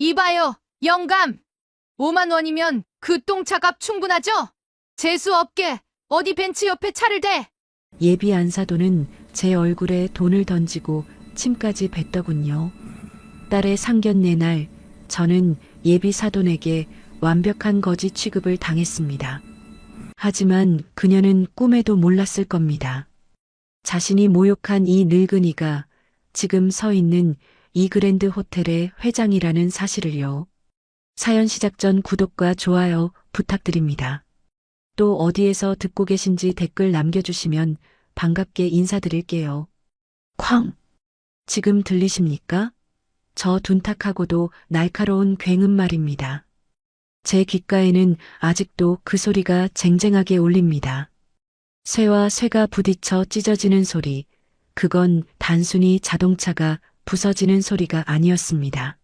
이봐요, 영감. 5만 원이면 그 똥차값 충분하죠? 재수 없게 어디 벤치 옆에 차를 대. 예비 안사돈은 제 얼굴에 돈을 던지고 침까지 뱉더군요. 딸의 상견례 날 저는 예비 사돈에게 완벽한 거지 취급을 당했습니다. 하지만 그녀는 꿈에도 몰랐을 겁니다. 자신이 모욕한 이 늙은이가 지금 서 있는 이 그랜드 호텔의 회장이라는 사실을요. 사연 시작 전 구독과 좋아요 부탁드립니다. 또 어디에서 듣고 계신지 댓글 남겨주시면 반갑게 인사드릴게요. 쾅! 지금 들리십니까? 저 둔탁하고도 날카로운 굉음 말입니다. 제 귓가에는 아직도 그 소리가 쟁쟁하게 울립니다. 쇠와 쇠가 부딪혀 찢어지는 소리, 그건 단순히 자동차가 부서지는 소리가 아니었습니다.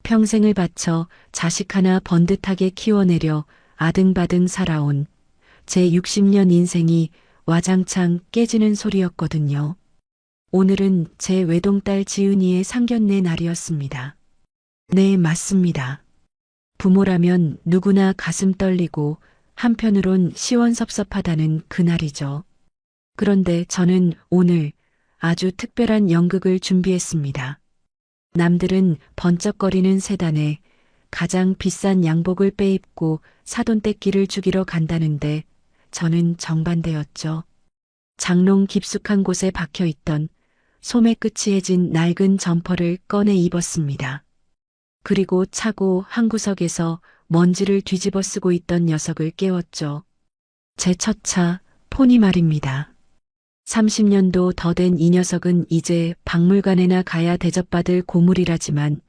평생을 바쳐 자식 하나 번듯하게 키워내려 아등바등 살아온 제 60년 인생이 와장창 깨지는 소리였거든요. 오늘은 제 외동딸 지은이의 상견례 날이었습니다. 네, 맞습니다. 부모라면 누구나 가슴 떨리고 한편으론 시원섭섭하다는 그날이죠. 그런데 저는 오늘 아주 특별한 연극을 준비했습니다. 남들은 번쩍거리는 세단에 가장 비싼 양복을 빼입고 사돈 떼끼를 죽이러 간다는데 저는 정반대였죠. 장롱 깊숙한 곳에 박혀있던 소매 끝이 해진 낡은 점퍼를 꺼내 입었습니다. 그리고 차고 한 구석에서 먼지를 뒤집어 쓰고 있던 녀석을 깨웠죠. 제 첫 차, 포니 말입니다. 30년도 더 된 이 녀석은 이제 박물관에나 가야 대접받을 고물이라지만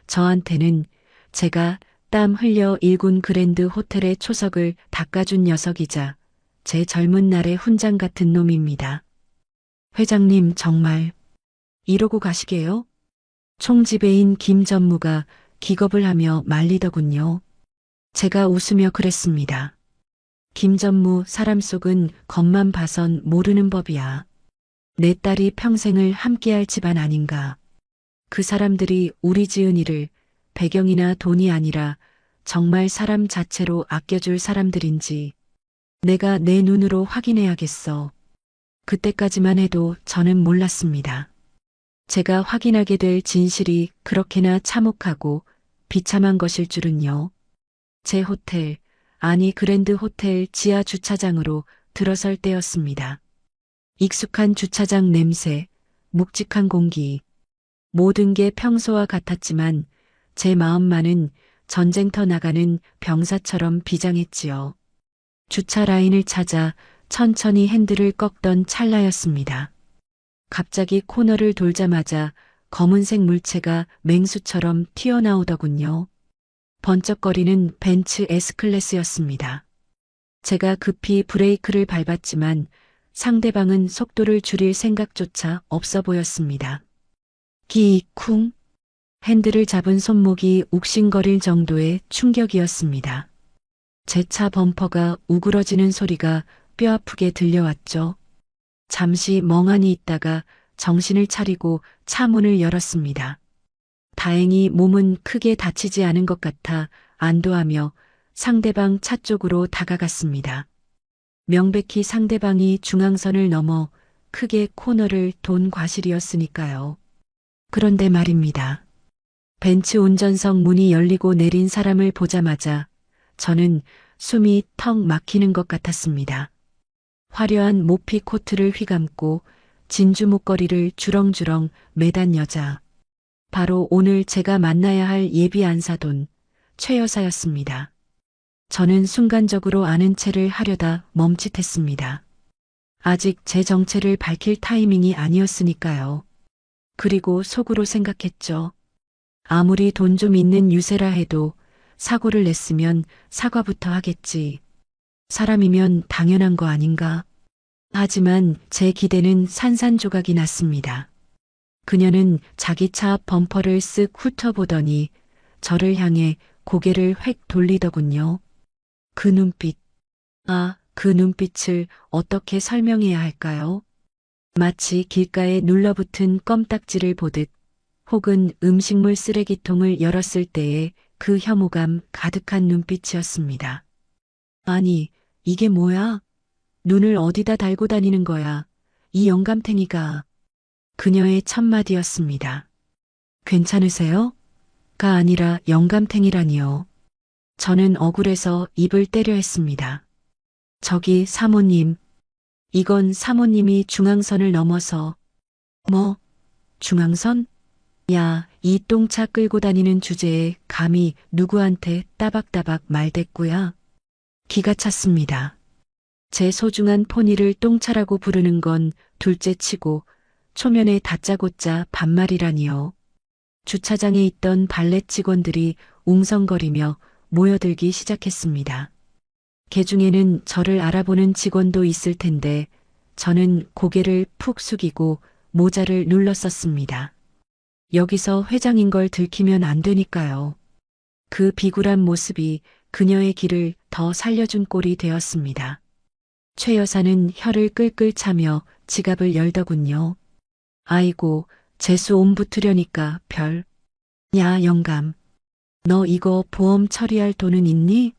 저한테는 제가 땀 흘려 일군 그랜드 호텔의 초석을 닦아준 녀석이자 제 젊은 날의 훈장 같은 놈입니다. 회장님 정말 이러고 가시게요? 총지배인 김 전무가 기겁을 하며 말리더군요. 제가 웃으며 그랬습니다. 김 전무 사람 속은 겉만 봐선 모르는 법이야. 내 딸이 평생을 함께할 집안 아닌가. 그 사람들이 우리 지은이를 배경이나 돈이 아니라 정말 사람 자체로 아껴줄 사람들인지 내가 내 눈으로 확인해야겠어. 그때까지만 해도 저는 몰랐습니다. 제가 확인하게 될 진실이 그렇게나 참혹하고 비참한 것일 줄은요. 제 호텔, 아니 그랜드 호텔 지하 주차장으로 들어설 때였습니다. 익숙한 주차장 냄새, 묵직한 공기, 모든 게 평소와 같았지만 제 마음만은 전쟁터 나가는 병사처럼 비장했지요. 주차 라인을 찾아 천천히 핸들을 꺾던 찰나였습니다. 갑자기 코너를 돌자마자 검은색 물체가 맹수처럼 튀어나오더군요. 번쩍거리는 벤츠 S클래스였습니다. 제가 급히 브레이크를 밟았지만 상대방은 속도를 줄일 생각조차 없어 보였습니다. 기쿵! 핸들을 잡은 손목이 욱신거릴 정도의 충격이었습니다. 제 차 범퍼가 우그러지는 소리가 뼈아프게 들려왔죠. 잠시 멍하니 있다가 정신을 차리고 차 문을 열었습니다. 다행히 몸은 크게 다치지 않은 것 같아 안도하며 상대방 차 쪽으로 다가갔습니다. 명백히 상대방이 중앙선을 넘어 크게 코너를 돈 과실이었으니까요. 그런데 말입니다. 벤츠 운전석 문이 열리고 내린 사람을 보자마자 저는 숨이 턱 막히는 것 같았습니다. 화려한 모피 코트를 휘감고 진주 목걸이를 주렁주렁 매단 여자. 바로 오늘 제가 만나야 할 예비 안사돈 최 여사였습니다. 저는 순간적으로 아는 체를 하려다 멈칫했습니다. 아직 제 정체를 밝힐 타이밍이 아니었으니까요. 그리고 속으로 생각했죠. 아무리 돈 좀 있는 유세라 해도 사고를 냈으면 사과부터 하겠지. 사람이면 당연한 거 아닌가? 하지만 제 기대는 산산조각이 났습니다. 그녀는 자기 차 앞 범퍼를 쓱 훑어보더니 저를 향해 고개를 획 돌리더군요. 그 눈빛. 그 눈빛을 어떻게 설명해야 할까요? 마치 길가에 눌러붙은 껌딱지를 보듯 혹은 음식물 쓰레기통을 열었을 때의 그 혐오감 가득한 눈빛이었습니다. 아니, 이게 뭐야? 눈을 어디다 달고 다니는 거야? 이 영감탱이가. 그녀의 첫마디였습니다. 괜찮으세요? 가 아니라 영감탱이라니요. 저는 억울해서 입을 때려 했습니다. 저기 사모님. 이건 사모님이 중앙선을 넘어서. 뭐? 중앙선? 야, 이 똥차 끌고 다니는 주제에 감히 누구한테 따박따박 말댔구야. 기가 찼습니다. 제 소중한 포니를 똥차라고 부르는 건 둘째치고 초면에 다짜고짜 반말이라니요. 주차장에 있던 발렛 직원들이 웅성거리며 모여들기 시작했습니다. 개중에는 저를 알아보는 직원도 있을 텐데 저는 고개를 푹 숙이고 모자를 눌렀었습니다. 여기서 회장인 걸 들키면 안 되니까요. 그 비굴한 모습이 그녀의 길을 더 살려준 꼴이 되었습니다. 최 여사는 혀를 끌끌 차며 지갑을 열더군요. 아이고, 재수 옴 붙으려니까 별. 야, 영감. 너 이거 보험 처리할 돈은 있니?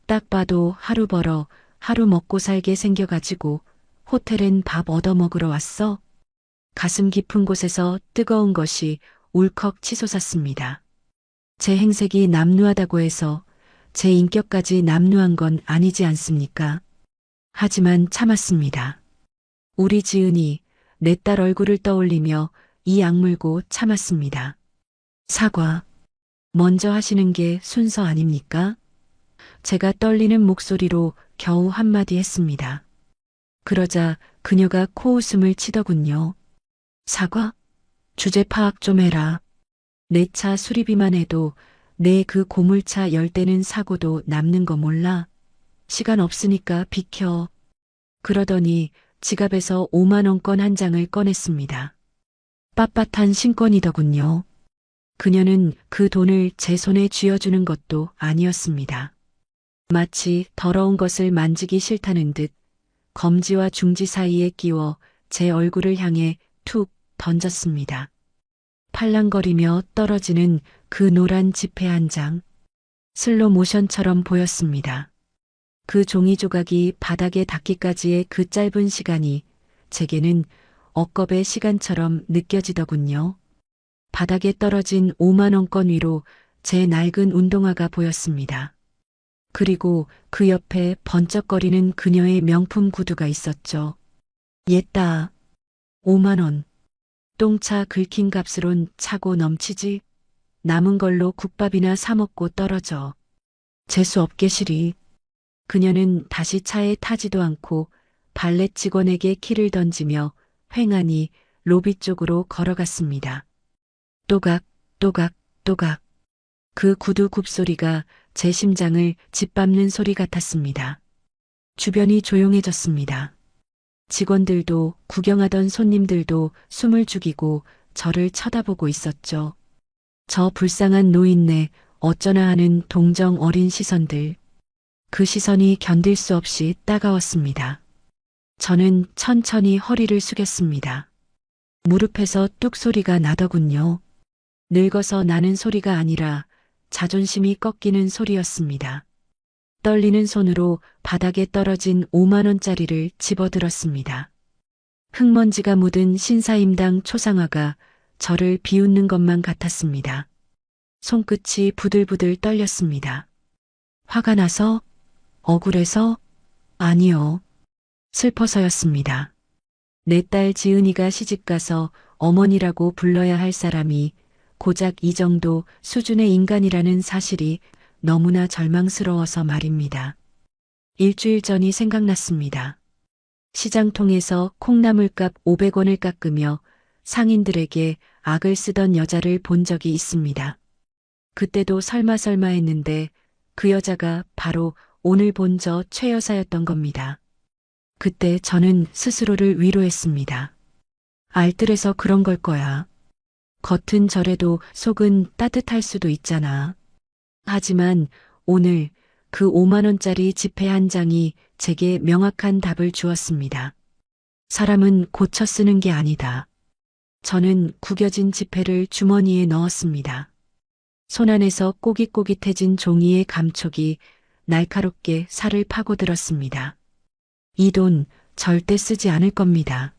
딱 봐도 하루 벌어 하루 먹고 살게 생겨가지고 호텔엔 밥 얻어 먹으러 왔어? 가슴 깊은 곳에서 뜨거운 것이 울컥 치솟았습니다. 제 행색이 남루하다고 해서 제 인격까지 남루한 건 아니지 않습니까? 하지만 참았습니다. 우리 지은이 내 딸 얼굴을 떠올리며 이 악물고 참았습니다. 사과. 먼저 하시는 게 순서 아닙니까? 제가 떨리는 목소리로 겨우 한마디 했습니다. 그러자 그녀가 코웃음을 치더군요. 사과? 주제 파악 좀 해라. 내 차 수리비만 해도 내 그 고물차 열 대는 사고도 남는 거 몰라. 시간 없으니까 비켜. 그러더니 지갑에서 5만 원권 한 장을 꺼냈습니다. 빳빳한 신권이더군요. 그녀는 그 돈을 제 손에 쥐어주는 것도 아니었습니다. 마치 더러운 것을 만지기 싫다는 듯 검지와 중지 사이에 끼워 제 얼굴을 향해 툭 던졌습니다. 팔랑거리며 떨어지는 그 노란 지폐 한 장. 슬로 모션처럼 보였습니다. 그 종이 조각이 바닥에 닿기까지의 그 짧은 시간이 제게는 억겁의 시간처럼 느껴지더군요. 바닥에 떨어진 5만 원권 위로 제 낡은 운동화가 보였습니다. 그리고 그 옆에 번쩍거리는 그녀의 명품 구두가 있었죠. 옛다. 5만 원. 똥차 긁힌 값으론 차고 넘치지. 남은 걸로 국밥이나 사 먹고 떨어져. 재수 없게 시리. 그녀는 다시 차에 타지도 않고 발렛 직원에게 키를 던지며 횡하니 로비 쪽으로 걸어갔습니다. 또각, 또각, 또각. 그 구두 굽소리가 제 심장을 짓밟는 소리 같았습니다. 주변이 조용해졌습니다. 직원들도 구경하던 손님들도 숨을 죽이고 저를 쳐다보고 있었죠. 저 불쌍한 노인네 어쩌나 하는 동정 어린 시선들. 그 시선이 견딜 수 없이 따가웠습니다. 저는 천천히 허리를 숙였습니다. 무릎에서 뚝 소리가 나더군요. 늙어서 나는 소리가 아니라 자존심이 꺾이는 소리였습니다. 떨리는 손으로 바닥에 떨어진 5만 원짜리를 집어들었습니다. 흙먼지가 묻은 신사임당 초상화가 저를 비웃는 것만 같았습니다. 손끝이 부들부들 떨렸습니다. 화가 나서? 억울해서? 아니요. 슬퍼서였습니다. 내 딸 지은이가 시집가서 어머니라고 불러야 할 사람이 고작 이 정도 수준의 인간이라는 사실이 너무나 절망스러워서 말입니다. 일주일 전이 생각났습니다. 시장통에서 콩나물값 500원을 깎으며 상인들에게 악을 쓰던 여자를 본 적이 있습니다. 그때도 설마 했는데 그 여자가 바로 오늘 본 저 최 여사였던 겁니다. 그때 저는 스스로를 위로했습니다. 알뜰해서 그런 걸 거야. 겉은 저래도 속은 따뜻할 수도 있잖아. 하지만 오늘 그 5만 원짜리 지폐 한 장이 제게 명확한 답을 주었습니다. 사람은 고쳐 쓰는 게 아니다. 저는 구겨진 지폐를 주머니에 넣었습니다. 손안에서 꼬깃꼬깃해진 종이의 감촉이 날카롭게 살을 파고들었습니다. 이 돈 절대 쓰지 않을 겁니다.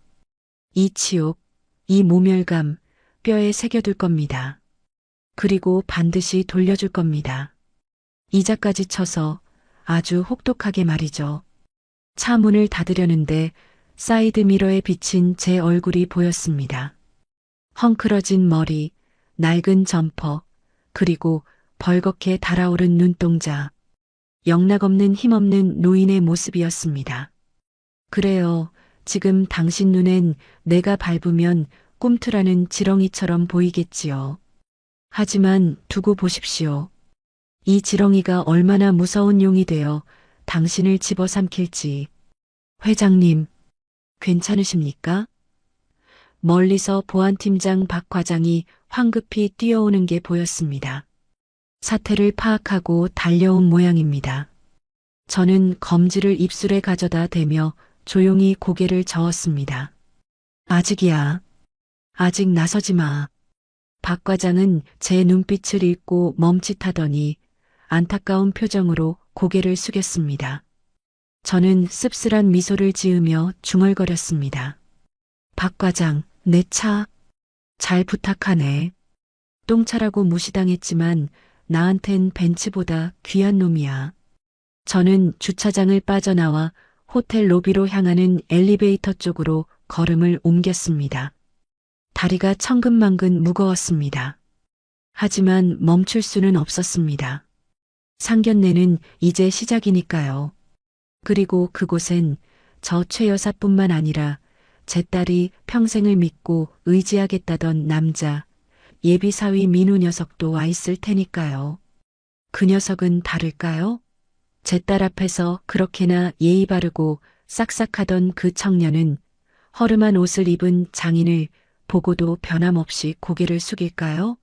이 치욕, 이 모멸감 뼈에 새겨둘 겁니다. 그리고 반드시 돌려줄 겁니다. 이자까지 쳐서 아주 혹독하게 말이죠. 차 문을 닫으려는데 사이드 미러에 비친 제 얼굴이 보였습니다. 헝클어진 머리, 낡은 점퍼, 그리고 벌겋게 달아오른 눈동자. 영락없는 힘없는 노인의 모습이었습니다. 그래요. 지금 당신 눈엔 내가 밟으면 꿈틀하는 지렁이처럼 보이겠지요. 하지만 두고 보십시오. 이 지렁이가 얼마나 무서운 용이 되어 당신을 집어삼킬지. 회장님, 괜찮으십니까? 멀리서 보안팀장 박 과장이 황급히 뛰어오는 게 보였습니다. 사태를 파악하고 달려온 모양입니다. 저는 검지를 입술에 가져다 대며 조용히 고개를 저었습니다. 아직이야. 아직 나서지 마. 박 과장은 제 눈빛을 읽고 멈칫하더니 안타까운 표정으로 고개를 숙였습니다. 저는 씁쓸한 미소를 지으며 중얼거렸습니다. 박 과장, 내 차. 잘 부탁하네. 똥차라고 무시당했지만 나한텐 벤츠보다 귀한 놈이야. 저는 주차장을 빠져나와 호텔 로비로 향하는 엘리베이터 쪽으로 걸음을 옮겼습니다. 다리가 천근만근 무거웠습니다. 하지만 멈출 수는 없었습니다. 상견례는 이제 시작이니까요. 그리고 그곳엔 저 최 여사뿐만 아니라 제 딸이 평생을 믿고 의지하겠다던 남자, 예비사위 민우 녀석도 와 있을 테니까요. 그 녀석은 다를까요? 제 딸 앞에서 그렇게나 예의 바르고 싹싹하던 그 청년은 허름한 옷을 입은 장인을 보고도 변함없이 고개를 숙일까요?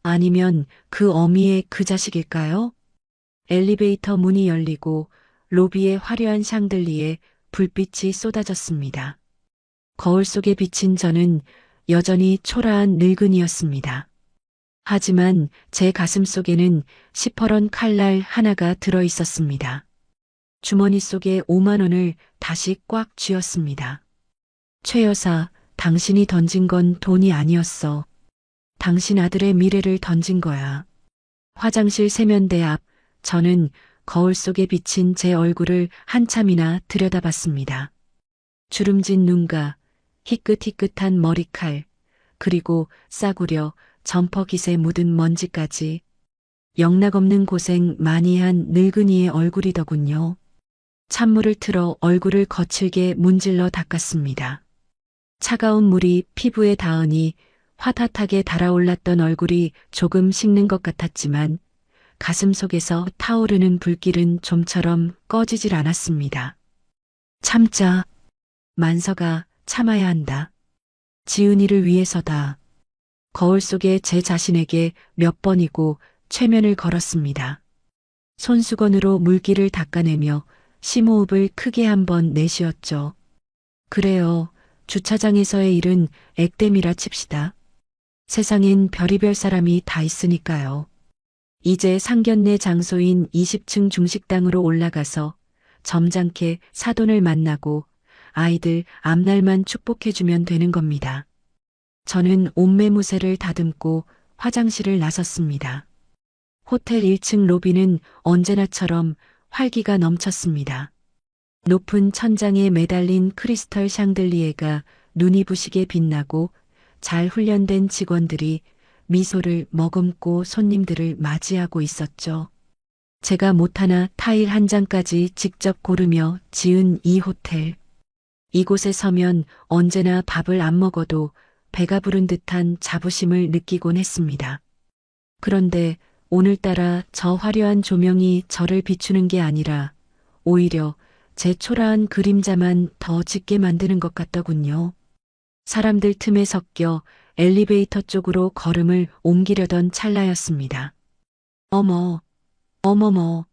아니면 그 어미의 그 자식일까요? 엘리베이터 문이 열리고 로비의 화려한 샹들리에 불빛이 쏟아졌습니다. 거울 속에 비친 저는 여전히 초라한 늙은이였습니다. 하지만 제 가슴 속에는 시퍼런 칼날 하나가 들어 있었습니다. 주머니 속에 5만 원을 다시 꽉 쥐었습니다. 최 여사, 당신이 던진 건 돈이 아니었어. 당신 아들의 미래를 던진 거야. 화장실 세면대 앞, 저는 거울 속에 비친 제 얼굴을 한참이나 들여다봤습니다. 주름진 눈가, 희끗희끗한 머리칼, 그리고 싸구려 점퍼 깃에 묻은 먼지까지 영락없는 고생 많이 한 늙은이의 얼굴이더군요. 찬물을 틀어 얼굴을 거칠게 문질러 닦았습니다. 차가운 물이 피부에 닿으니 화탓하게 달아올랐던 얼굴이 조금 식는 것 같았지만 가슴 속에서 타오르는 불길은 좀처럼 꺼지질 않았습니다. 참자. 만서가 참아야 한다. 지은이를 위해서다. 거울 속에 제 자신에게 몇 번이고 최면을 걸었습니다. 손수건으로 물기를 닦아내며 심호흡을 크게 한번 내쉬었죠. 그래요. 주차장에서의 일은 액땜이라 칩시다. 세상엔 별의별 사람이 다 있으니까요. 이제 상견례 장소인 20층 중식당으로 올라가서 점잖게 사돈을 만나고 아이들 앞날만 축복해주면 되는 겁니다. 저는 옷매무새를 다듬고 화장실을 나섰습니다. 호텔 1층 로비는 언제나처럼 활기가 넘쳤습니다. 높은 천장에 매달린 크리스털 샹들리에가 눈이 부시게 빛나고 잘 훈련된 직원들이 미소를 머금고 손님들을 맞이하고 있었죠. 제가 못하나 타일 한 장까지 직접 고르며 지은 이 호텔. 이곳에 서면 언제나 밥을 안 먹어도 배가 부른 듯한 자부심을 느끼곤 했습니다. 그런데 오늘따라 저 화려한 조명이 저를 비추는 게 아니라 오히려 제 초라한 그림자만 더 짙게 만드는 것 같더군요. 사람들 틈에 섞여 엘리베이터 쪽으로 걸음을 옮기려던 찰나였습니다. 어머, 어머머,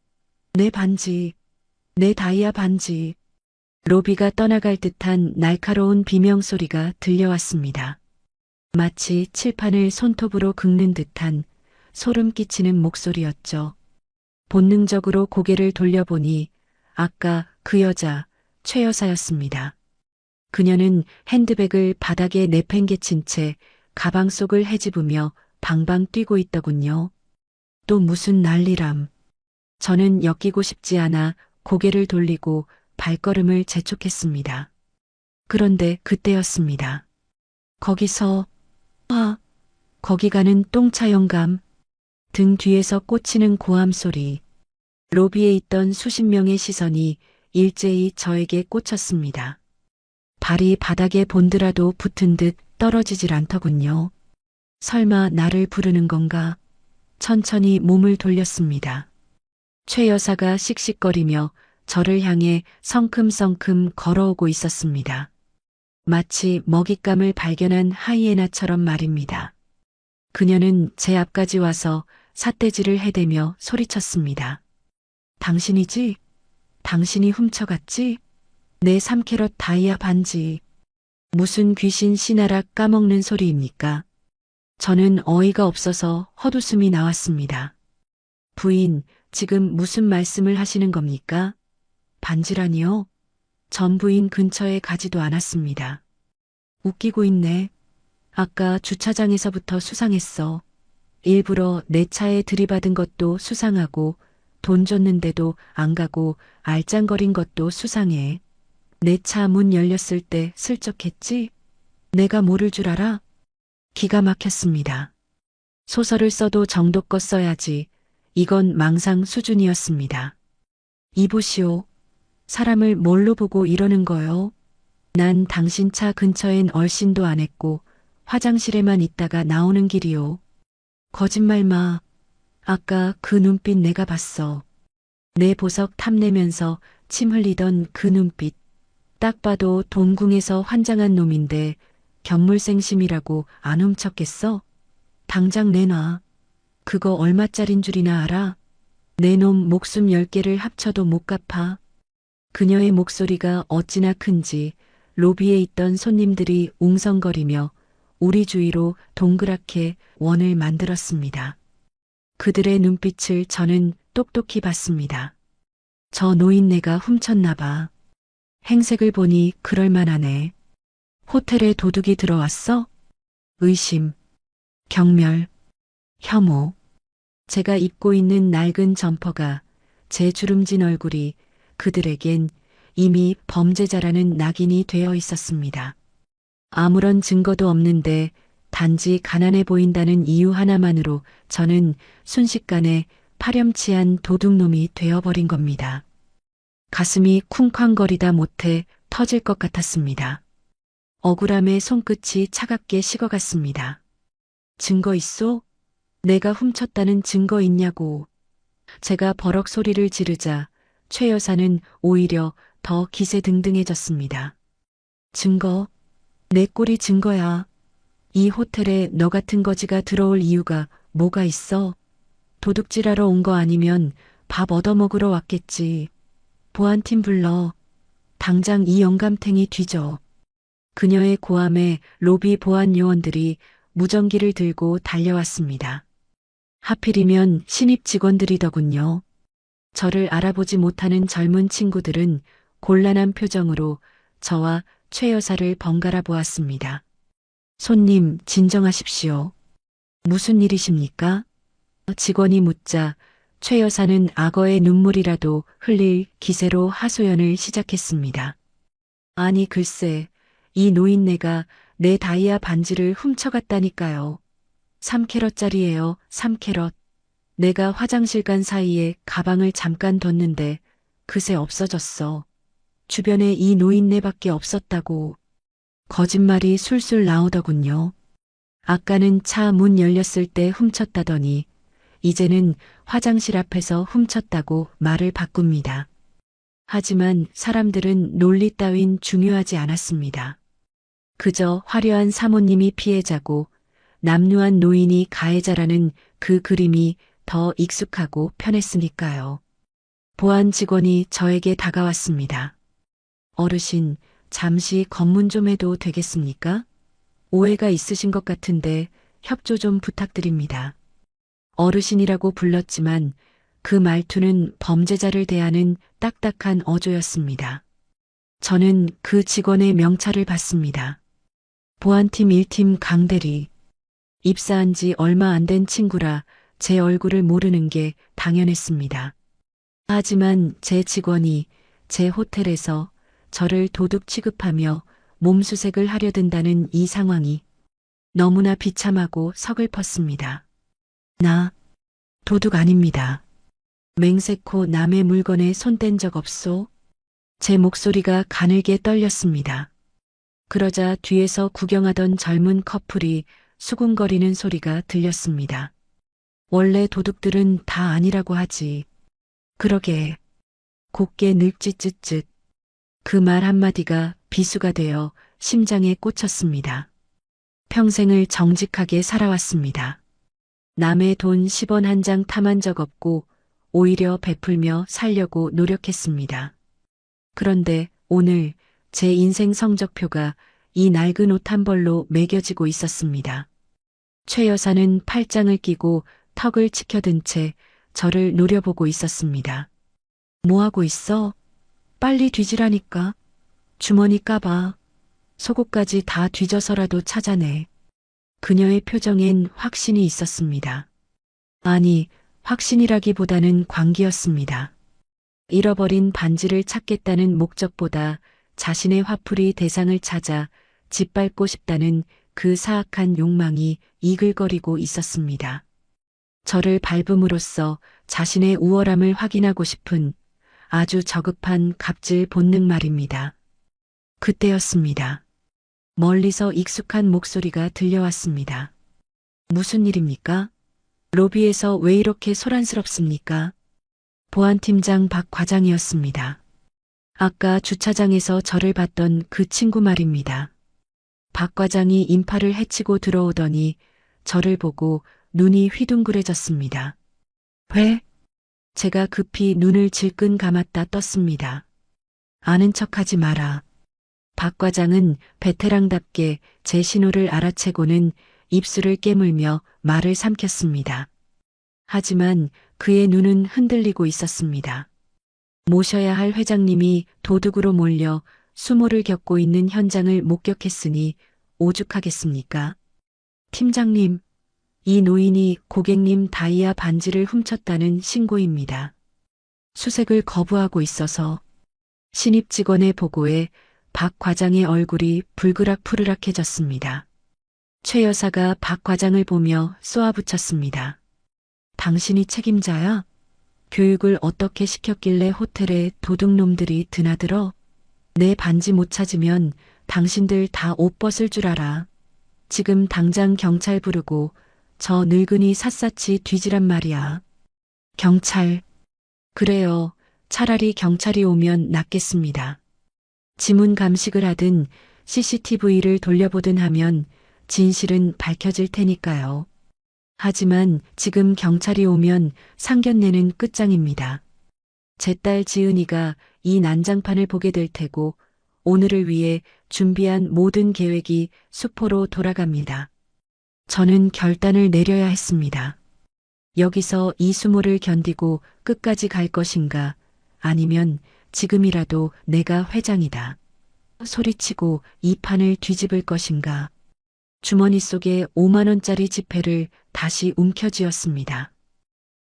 내 반지, 내 다이아 반지. 로비가 떠나갈 듯한 날카로운 비명소리가 들려왔습니다. 마치 칠판을 손톱으로 긁는 듯한 소름 끼치는 목소리였죠. 본능적으로 고개를 돌려보니 아까 그 여자 최 여사였습니다. 그녀는 핸드백을 바닥에 내팽개친 채 가방 속을 헤집으며 방방 뛰고 있더군요. 또 무슨 난리람. 저는 엮이고 싶지 않아 고개를 돌리고 발걸음을 재촉했습니다. 그런데 그때였습니다. 거기서 거기 가는 똥차 영감. 등 뒤에서 꽂히는 고함 소리. 로비에 있던 수십 명의 시선이 일제히 저에게 꽂혔습니다. 발이 바닥에 본드라도 붙은 듯 떨어지질 않더군요. 설마 나를 부르는 건가? 천천히 몸을 돌렸습니다. 최 여사가 씩씩거리며 저를 향해 성큼성큼 걸어오고 있었습니다. 마치 먹잇감을 발견한 하이에나처럼 말입니다. 그녀는 제 앞까지 와서 삿대질을 해대며 소리쳤습니다. 당신이지? 당신이 훔쳐갔지? 내 3캐럿 다이아 반지. 무슨 귀신 씨나락 까먹는 소리입니까? 저는 어이가 없어서 헛웃음이 나왔습니다. 부인, 지금 무슨 말씀을 하시는 겁니까? 반지라니요? 전 부인 근처에 가지도 않았습니다. 웃기고 있네. 아까 주차장에서부터 수상했어. 일부러 내 차에 들이받은 것도 수상하고 돈 줬는데도 안 가고 알짱거린 것도 수상해. 내 차 문 열렸을 때 슬쩍 했지? 내가 모를 줄 알아? 기가 막혔습니다. 소설을 써도 정도껏 써야지. 이건 망상 수준이었습니다. 이보시오. 사람을 뭘로 보고 이러는 거요? 난 당신 차 근처엔 얼씬도 안 했고 화장실에만 있다가 나오는 길이요. 거짓말 마. 아까 그 눈빛 내가 봤어. 내 보석 탐내면서 침 흘리던 그 눈빛. 딱 봐도 동궁에서 환장한 놈인데 견물생심이라고 안 훔쳤겠어? 당장 내놔. 그거 얼마짜린 줄이나 알아? 내 놈 목숨 10개를 합쳐도 못 갚아. 그녀의 목소리가 어찌나 큰지 로비에 있던 손님들이 웅성거리며 우리 주위로 동그랗게 원을 만들었습니다. 그들의 눈빛을 저는 똑똑히 봤습니다. 저 노인네가 훔쳤나 봐. 행색을 보니 그럴만하네. 호텔에 도둑이 들어왔어? 의심, 경멸, 혐오. 제가 입고 있는 낡은 점퍼가, 제 주름진 얼굴이 그들에겐 이미 범죄자라는 낙인이 되어 있었습니다. 아무런 증거도 없는데 단지 가난해 보인다는 이유 하나만으로 저는 순식간에 파렴치한 도둑놈이 되어버린 겁니다. 가슴이 쿵쾅거리다 못해 터질 것 같았습니다. 억울함에 손끝이 차갑게 식어갔습니다. 증거 있소? 내가 훔쳤다는 증거 있냐고. 제가 버럭 소리를 지르자 최 여사는 오히려 더 기세등등해졌습니다. 증거? 내 꼴이 증거야. 이 호텔에 너 같은 거지가 들어올 이유가 뭐가 있어? 도둑질하러 온 거 아니면 밥 얻어먹으러 왔겠지. 보안팀 불러. 당장 이 영감탱이 뒤져. 그녀의 고함에 로비 보안 요원들이 무전기를 들고 달려왔습니다. 하필이면 신입 직원들이더군요. 저를 알아보지 못하는 젊은 친구들은 곤란한 표정으로 저와 최 여사를 번갈아 보았습니다. 손님, 진정하십시오. 무슨 일이십니까? 직원이 묻자 최 여사는 악어의 눈물이라도 흘릴 기세로 하소연을 시작했습니다. 아니 글쎄, 이 노인네가 내 다이아 반지를 훔쳐갔다니까요. 3캐럿짜리예요, 3캐럿. 내가 화장실 간 사이에 가방을 잠깐 뒀는데 그새 없어졌어. 주변에 이 노인네밖에 없었다고. 거짓말이 술술 나오더군요. 아까는 차 문 열렸을 때 훔쳤다더니 이제는 화장실 앞에서 훔쳤다고 말을 바꿉니다. 하지만 사람들은 논리 따윈 중요하지 않았습니다. 그저 화려한 사모님이 피해자고 남루한 노인이 가해자라는 그 그림이 더 익숙하고 편했으니까요. 보안 직원이 저에게 다가왔습니다. 어르신, 잠시 검문 좀 해도 되겠습니까? 오해가 있으신 것 같은데 협조 좀 부탁드립니다. 어르신이라고 불렀지만 그 말투는 범죄자를 대하는 딱딱한 어조였습니다. 저는 그 직원의 명찰을 받습니다. 보안팀 1팀 강대리. 입사한 지 얼마 안 된 친구라 제 얼굴을 모르는 게 당연했습니다. 하지만 제 직원이 제 호텔에서 저를 도둑 취급하며 몸수색을 하려 든다는 이 상황이 너무나 비참하고 서글펐습니다. 나 도둑 아닙니다. 맹세코 남의 물건에 손 댄 적 없소? 제 목소리가 가늘게 떨렸습니다. 그러자 뒤에서 구경하던 젊은 커플이 수군거리는 소리가 들렸습니다. 원래 도둑들은 다 아니라고 하지. 그러게. 곱게 늙짓쯧쯧. 그 말 한마디가 비수가 되어 심장에 꽂혔습니다. 평생을 정직하게 살아왔습니다. 남의 돈 10원 한 장 탐한 적 없고 오히려 베풀며 살려고 노력했습니다. 그런데 오늘 제 인생 성적표가 이 낡은 옷 한 벌로 매겨지고 있었습니다. 최 여사는 팔짱을 끼고 턱을 치켜든 채 저를 노려보고 있었습니다. 뭐하고 있어? 빨리 뒤지라니까. 주머니 까봐. 속옷까지 다 뒤져서라도 찾아내. 그녀의 표정엔 확신이 있었습니다. 아니, 확신이라기보다는 광기였습니다. 잃어버린 반지를 찾겠다는 목적보다 자신의 화풀이 대상을 찾아 짓밟고 싶다는 그 사악한 욕망이 이글거리고 있었습니다. 저를 밟음으로써 자신의 우월함을 확인하고 싶은 아주 저급한 갑질 본능 말입니다. 그때였습니다. 멀리서 익숙한 목소리가 들려왔습니다. 무슨 일입니까? 로비에서 왜 이렇게 소란스럽습니까? 보안팀장 박 과장이었습니다. 아까 주차장에서 저를 봤던 그 친구 말입니다. 박 과장이 인파를 헤치고 들어오더니 저를 보고 눈이 휘둥그레졌습니다. 왜? 제가 급히 눈을 질끈 감았다 떴습니다. 아는 척하지 마라. 박 과장은 베테랑답게 제 신호를 알아채고는 입술을 깨물며 말을 삼켰습니다. 하지만 그의 눈은 흔들리고 있었습니다. 모셔야 할 회장님이 도둑으로 몰려 수모를 겪고 있는 현장을 목격했으니 오죽하겠습니까? 팀장님, 이 노인이 고객님 다이아 반지를 훔쳤다는 신고입니다. 수색을 거부하고 있어서 신입 직원의 보고에 박 과장의 얼굴이 불그락푸르락해졌습니다. 최 여사가 박 과장을 보며 쏘아붙였습니다. 당신이 책임자야? 교육을 어떻게 시켰길래 호텔에 도둑놈들이 드나들어? 내 반지 못 찾으면 당신들 다 옷 벗을 줄 알아. 지금 당장 경찰 부르고 저 늙은이 샅샅이 뒤지란 말이야. 경찰. 그래요. 차라리 경찰이 오면 낫겠습니다. 지문 감식을 하든 CCTV를 돌려보든 하면 진실은 밝혀질 테니까요. 하지만 지금 경찰이 오면 상견례는 끝장입니다. 제 딸 지은이가 이 난장판을 보게 될 테고 오늘을 위해 준비한 모든 계획이 수포로 돌아갑니다. 저는 결단을 내려야 했습니다. 여기서 이 수모를 견디고 끝까지 갈 것인가 아니면 지금이라도 내가 회장이다. 소리치고 이 판을 뒤집을 것인가. 주머니 속에 5만 원짜리 지폐를 다시 움켜쥐었습니다.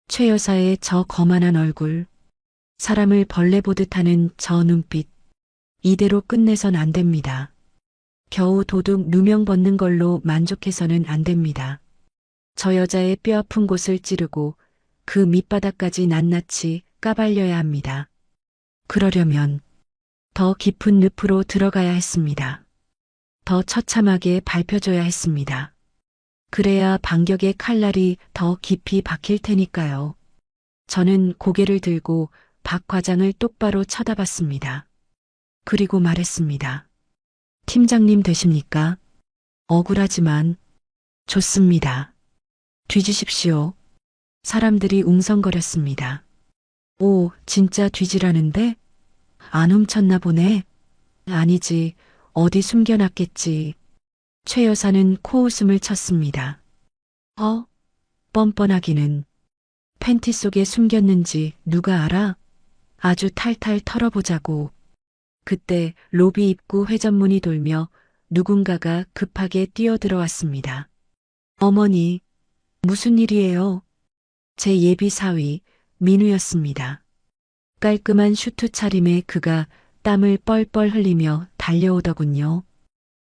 최 여사의 저 거만한 얼굴, 사람을 벌레 보듯 하는 저 눈빛, 이대로 끝내선 안 됩니다. 겨우 도둑 누명 벗는 걸로 만족해서는 안 됩니다. 저 여자의 뼈아픈 곳을 찌르고 그 밑바닥까지 낱낱이 까발려야 합니다. 그러려면 더 깊은 늪으로 들어가야 했습니다. 더 처참하게 밟혀줘야 했습니다. 그래야 반격의 칼날이 더 깊이 박힐 테니까요. 저는 고개를 들고 박 과장을 똑바로 쳐다봤습니다. 그리고 말했습니다. 팀장님 되십니까? 억울하지만 좋습니다. 뒤지십시오. 사람들이 웅성거렸습니다. 오, 진짜 뒤지라는데? 안 훔쳤나 보네. 아니지, 어디 숨겨놨겠지. 최 여사는 코웃음을 쳤습니다. 뻔뻔하기는. 팬티 속에 숨겼는지 누가 알아? 아주 탈탈 털어보자고. 그때 로비 입구 회전문이 돌며 누군가가 급하게 뛰어들어왔습니다. 어머니, 무슨 일이에요? 제 예비 사위, 민우였습니다. 깔끔한 슈트 차림에 그가 땀을 뻘뻘 흘리며 달려오더군요.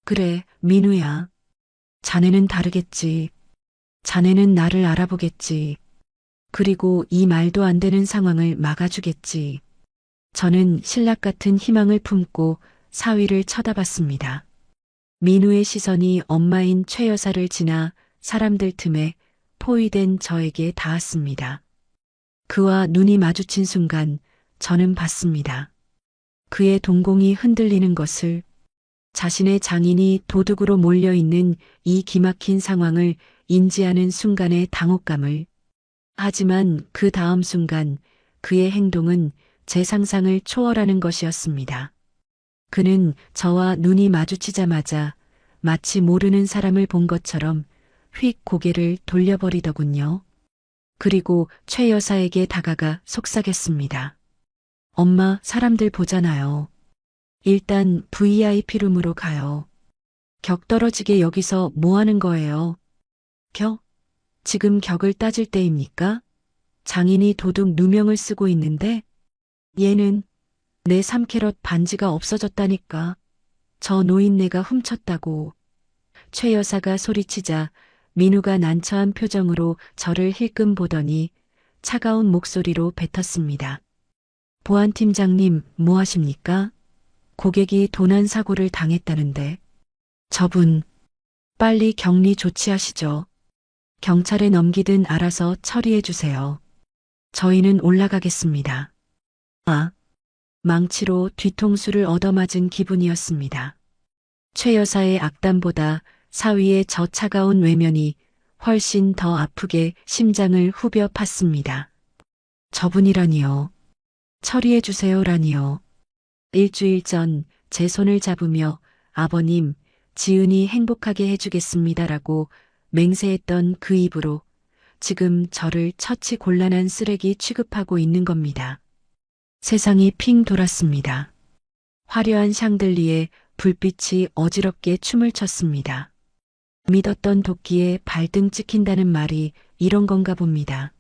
그래, 민우야. 자네는 다르겠지. 자네는 나를 알아보겠지. 그리고 이 말도 안 되는 상황을 막아주겠지. 저는 신락 같은 희망을 품고 사위를 쳐다봤습니다. 민우의 시선이 엄마인 최 여사를 지나 사람들 틈에 포위된 저에게 닿았습니다. 그와 눈이 마주친 순간 저는 봤습니다. 그의 동공이 흔들리는 것을, 자신의 장인이 도둑으로 몰려있는 이 기막힌 상황을 인지하는 순간의 당혹감을. 하지만 그 다음 순간 그의 행동은 제 상상을 초월하는 것이었습니다. 그는 저와 눈이 마주치자마자 마치 모르는 사람을 본 것처럼 휙 고개를 돌려버리더군요. 그리고 최 여사에게 다가가 속삭였습니다. 엄마, 사람들 보잖아요. 일단 VIP룸으로 가요. 격 떨어지게 여기서 뭐 하는 거예요? 지금 격을 따질 때입니까? 장인이 도둑 누명을 쓰고 있는데 얘는 내 3캐럿 반지가 없어졌다니까. 저 노인네가 훔쳤다고. 최 여사가 소리치자 민우가 난처한 표정으로 저를 힐끔 보더니 차가운 목소리로 뱉었습니다. 보안팀장님, 뭐 하십니까? 고객이 도난 사고를 당했다는데. 저분, 빨리 격리 조치하시죠. 경찰에 넘기든 알아서 처리해 주세요. 저희는 올라가겠습니다. 망치로 뒤통수를 얻어맞은 기분이었습니다. 최 여사의 악담보다 사위의 저 차가운 외면이 훨씬 더 아프게 심장을 후벼 팠습니다. 저분이라니요. 처리해 주세요라니요. 일주일 전 제 손을 잡으며 아버님, 지은이 행복하게 해주겠습니다라고 맹세했던 그 입으로 지금 저를 처치 곤란한 쓰레기 취급하고 있는 겁니다. 세상이 핑 돌았습니다. 화려한 샹들리에 불빛이 어지럽게 춤을 췄습니다. 믿었던 도끼에 발등 찍힌다는 말이 이런 건가 봅니다.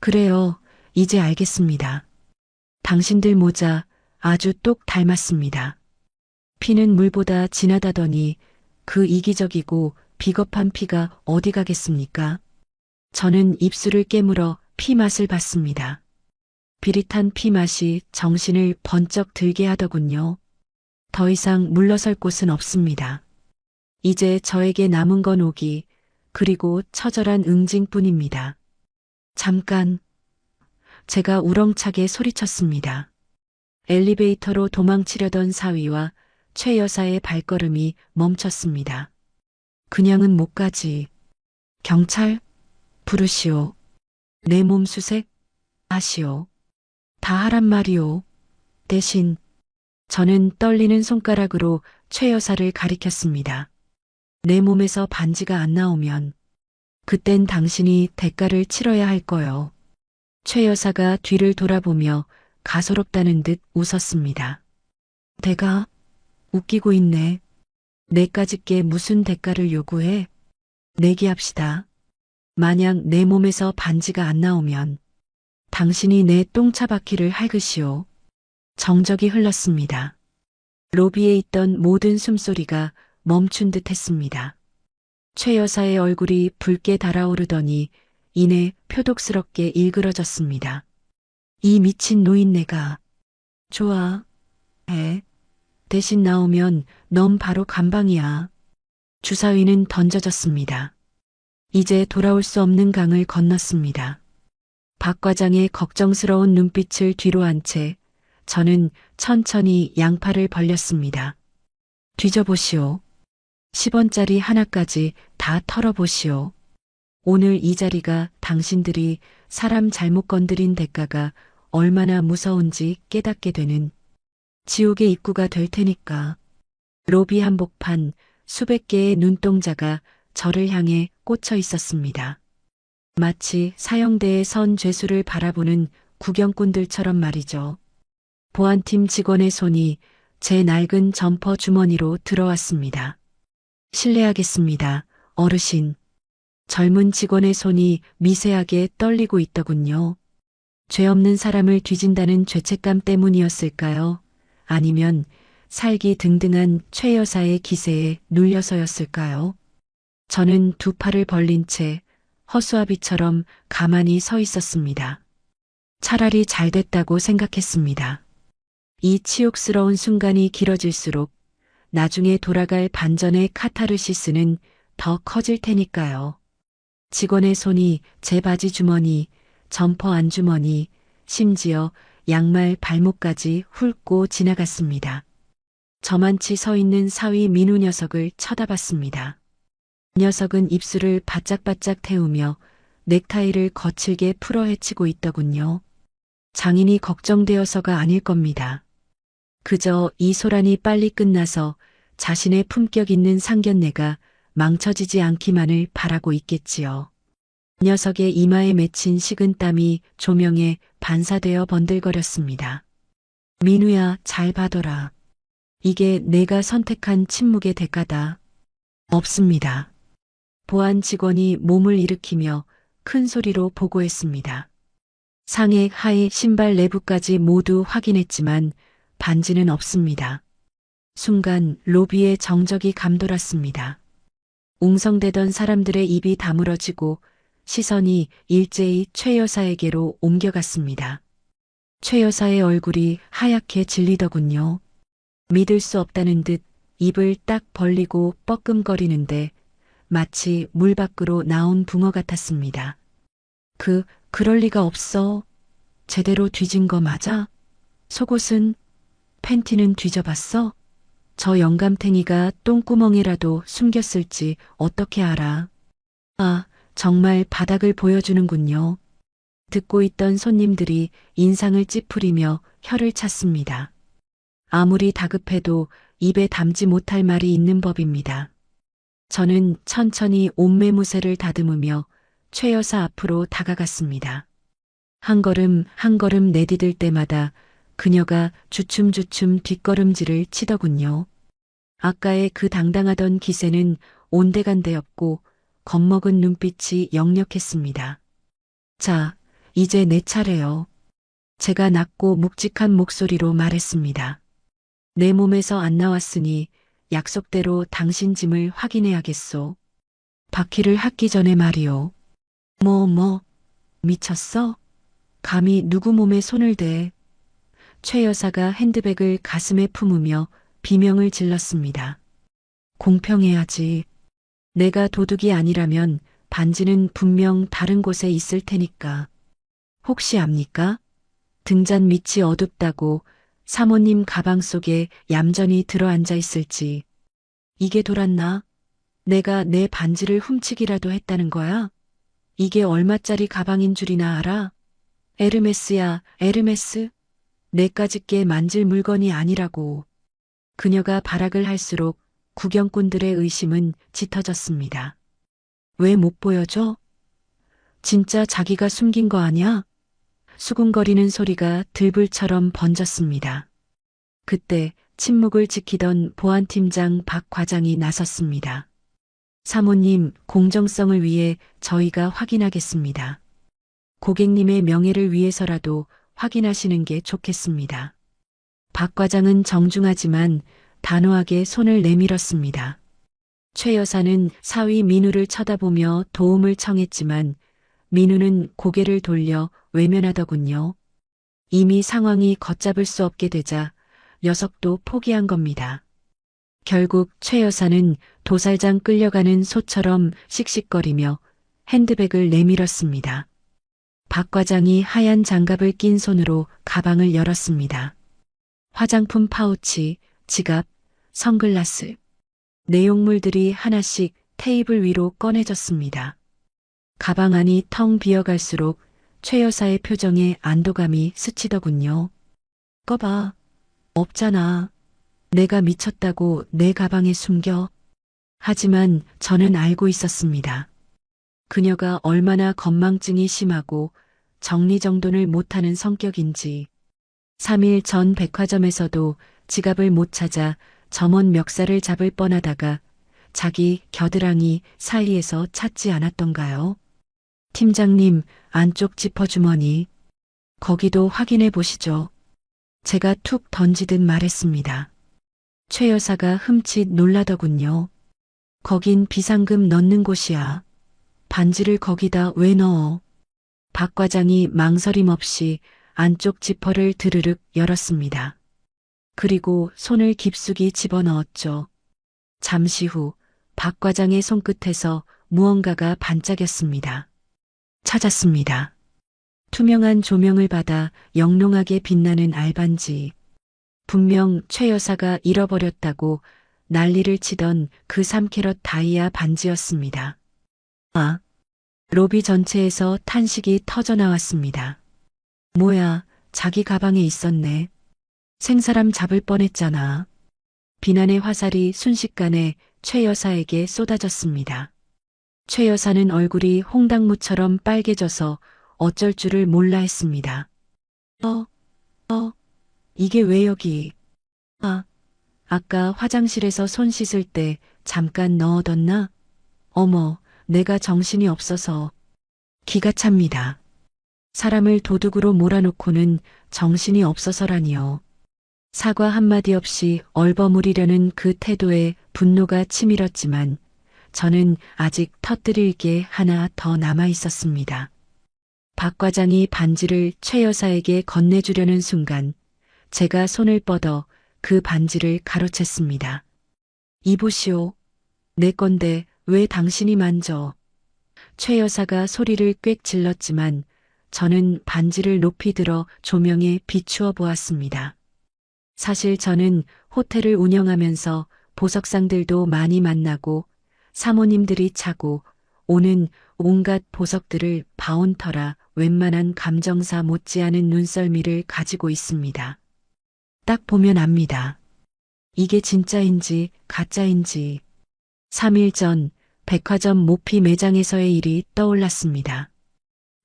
그래요, 이제 알겠습니다. 당신들 모자 아주 똑 닮았습니다. 피는 물보다 진하다더니 그 이기적이고 비겁한 피가 어디 가겠습니까? 저는 입술을 깨물어 피 맛을 봤습니다. 비릿한 피 맛이 정신을 번쩍 들게 하더군요. 더 이상 물러설 곳은 없습니다. 이제 저에게 남은 건 오기, 그리고 처절한 응징뿐입니다. 잠깐, 제가 우렁차게 소리쳤습니다. 엘리베이터로 도망치려던 사위와 최 여사의 발걸음이 멈췄습니다. 그냥은 못 가지. 경찰? 부르시오. 내 몸 수색? 하시오. 다 하란 말이오. 대신 저는 떨리는 손가락으로 최 여사를 가리켰습니다. 내 몸에서 반지가 안 나오면 그땐 당신이 대가를 치러야 할 거요. 최 여사가 뒤를 돌아보며 가소롭다는 듯 웃었습니다. 대가? 웃기고 있네. 내까짓게 무슨 대가를 요구해? 내기합시다. 만약 내 몸에서 반지가 안 나오면 당신이 내 똥차바퀴를 핥으시오. 정적이 흘렀습니다. 로비에 있던 모든 숨소리가 멈춘 듯 했습니다. 최 여사의 얼굴이 붉게 달아오르더니 이내 표독스럽게 일그러졌습니다. 이 미친 노인네가. 좋아. 해. 대신 나오면 넌 바로 감방이야. 주사위는 던져졌습니다. 이제 돌아올 수 없는 강을 건넜습니다. 박 과장의 걱정스러운 눈빛을 뒤로 한 채 저는 천천히 양팔을 벌렸습니다. 뒤져보시오. 10원짜리 하나까지 다 털어보시오. 오늘 이 자리가 당신들이 사람 잘못 건드린 대가가 얼마나 무서운지 깨닫게 되는 지옥의 입구가 될 테니까. 로비 한복판 수백 개의 눈동자가 저를 향해 꽂혀 있었습니다. 마치 사형대의 선 죄수를 바라보는 구경꾼들처럼 말이죠. 보안팀 직원의 손이 제 낡은 점퍼 주머니로 들어왔습니다. 실례하겠습니다, 어르신. 젊은 직원의 손이 미세하게 떨리고 있더군요. 죄 없는 사람을 뒤진다는 죄책감 때문이었을까요? 아니면 살기 등등한 최 여사의 기세에 눌려서였을까요? 저는 두 팔을 벌린 채 허수아비처럼 가만히 서 있었습니다. 차라리 잘 됐다고 생각했습니다. 이 치욕스러운 순간이 길어질수록 나중에 돌아갈 반전의 카타르시스는 더 커질 테니까요. 직원의 손이 제 바지 주머니, 점퍼 안주머니, 심지어 양말 발목까지 훑고 지나갔습니다. 저만치 서 있는 사위 민우 녀석을 쳐다봤습니다. 녀석은 입술을 바짝바짝 태우며 넥타이를 거칠게 풀어 헤치고 있더군요. 장인이 걱정되어서가 아닐 겁니다. 그저 이 소란이 빨리 끝나서 자신의 품격 있는 상견례가 망쳐지지 않기만을 바라고 있겠지요. 녀석의 이마에 맺힌 식은 땀이 조명에 반사되어 번들거렸습니다. 민우야, 잘 봐둬라. 이게 내가 선택한 침묵의 대가다. 없습니다. 보안 직원이 몸을 일으키며 큰 소리로 보고했습니다. 상의, 하의, 신발 내부까지 모두 확인했지만 반지는 없습니다. 순간 로비에 정적이 감돌았습니다. 웅성대던 사람들의 입이 다물어지고 시선이 일제히 최 여사에게로 옮겨갔습니다. 최 여사의 얼굴이 하얗게 질리더군요. 믿을 수 없다는 듯 입을 딱 벌리고 뻐끔거리는데 마치 물 밖으로 나온 붕어 같았습니다. 그럴 리가 없어. 제대로 뒤진 거 맞아? 속옷은, 팬티는 뒤져봤어? 저 영감탱이가 똥구멍이라도 숨겼을지 어떻게 알아? 아, 정말 바닥을 보여주는군요. 듣고 있던 손님들이 인상을 찌푸리며 혀를 찼습니다. 아무리 다급해도 입에 담지 못할 말이 있는 법입니다. 저는 천천히 옷매무새를 다듬으며 최 여사 앞으로 다가갔습니다. 한 걸음 한 걸음 내디딜 때마다 그녀가 주춤주춤 뒷걸음질을 치더군요. 아까의 그 당당하던 기세는 온데간데였고 겁먹은 눈빛이 역력했습니다. 자, 이제 내 차례요. 제가 낮고 묵직한 목소리로 말했습니다. 내 몸에서 안 나왔으니 약속대로 당신 짐을 확인해야겠소. 바퀴를 핥기 전에 말이오. 미쳤어? 감히 누구 몸에 손을 대. 최 여사가 핸드백을 가슴에 품으며 비명을 질렀습니다. 공평해야지. 내가 도둑이 아니라면 반지는 분명 다른 곳에 있을 테니까. 혹시 압니까? 등잔 밑이 어둡다고 사모님 가방 속에 얌전히 들어앉아 있을지. 이게 돌았나? 내가 내 반지를 훔치기라도 했다는 거야? 이게 얼마짜리 가방인 줄이나 알아? 에르메스야, 에르메스? 내까짓 게 만질 물건이 아니라고. 그녀가 발악을 할수록 구경꾼들의 의심은 짙어졌습니다. 왜 못 보여줘? 진짜 자기가 숨긴 거 아냐? 수군거리는 소리가 들불처럼 번졌습니다. 그때 침묵을 지키던 보안팀장 박 과장이 나섰습니다. 사모님, 공정성을 위해 저희가 확인하겠습니다. 고객님의 명예를 위해서라도 확인하시는 게 좋겠습니다. 박 과장은 정중하지만 단호하게 손을 내밀었습니다. 최 여사는 사위 민우를 쳐다보며 도움을 청했지만 민우는 고개를 돌려 외면하더군요. 이미 상황이 걷잡을 수 없게 되자 녀석도 포기한 겁니다. 결국 최 여사는 도살장 끌려가는 소처럼 씩씩거리며 핸드백을 내밀었습니다. 박 과장이 하얀 장갑을 낀 손으로 가방을 열었습니다. 화장품 파우치, 지갑, 선글라스, 내용물들이 하나씩 테이블 위로 꺼내졌습니다. 가방 안이 텅 비어갈수록 최 여사의 표정에 안도감이 스치더군요. 꺼봐. 없잖아. 내가 미쳤다고 내 가방에 숨겨. 하지만 저는 알고 있었습니다. 그녀가 얼마나 건망증이 심하고 정리정돈을 못하는 성격인지. 3일 전 백화점에서도 지갑을 못 찾아 점원 멱살을 잡을 뻔하다가 자기 겨드랑이 사이에서 찾지 않았던가요? 팀장님, 안쪽 지퍼주머니. 거기도 확인해 보시죠. 제가 툭 던지듯 말했습니다. 최 여사가 흠칫 놀라더군요. 거긴 비상금 넣는 곳이야. 반지를 거기다 왜 넣어? 박 과장이 망설임 없이 안쪽 지퍼를 드르륵 열었습니다. 그리고 손을 깊숙이 집어넣었죠. 잠시 후 박 과장의 손끝에서 무언가가 반짝였습니다. 찾았습니다. 투명한 조명을 받아 영롱하게 빛나는 알반지. 분명 최 여사가 잃어버렸다고 난리를 치던 그 3캐럿 다이아 반지였습니다. 아, 로비 전체에서 탄식이 터져 나왔습니다. 뭐야, 자기 가방에 있었네. 생사람 잡을 뻔했잖아. 비난의 화살이 순식간에 최 여사에게 쏟아졌습니다. 최 여사는 얼굴이 홍당무처럼 빨개져서 어쩔 줄을 몰라 했습니다. 이게 왜 여기? 아까 화장실에서 손 씻을 때 잠깐 넣어뒀나? 어머, 내가 정신이 없어서. 기가 찹니다. 사람을 도둑으로 몰아놓고는 정신이 없어서라니요. 사과 한마디 없이 얼버무리려는 그 태도에 분노가 치밀었지만 저는 아직 터뜨릴 게 하나 더 남아 있었습니다. 박 과장이 반지를 최 여사에게 건네주려는 순간 제가 손을 뻗어 그 반지를 가로챘습니다. 이보시오. 내 건데 왜 당신이 만져? 최 여사가 소리를 꽥 질렀지만 저는 반지를 높이 들어 조명에 비추어 보았습니다. 사실 저는 호텔을 운영하면서 보석상들도 많이 만나고 사모님들이 차고 오는 온갖 보석들을 봐온 터라 웬만한 감정사 못지않은 눈썰미를 가지고 있습니다. 딱 보면 압니다. 이게 진짜인지 가짜인지. 3일 전 백화점 모피 매장에서의 일이 떠올랐습니다.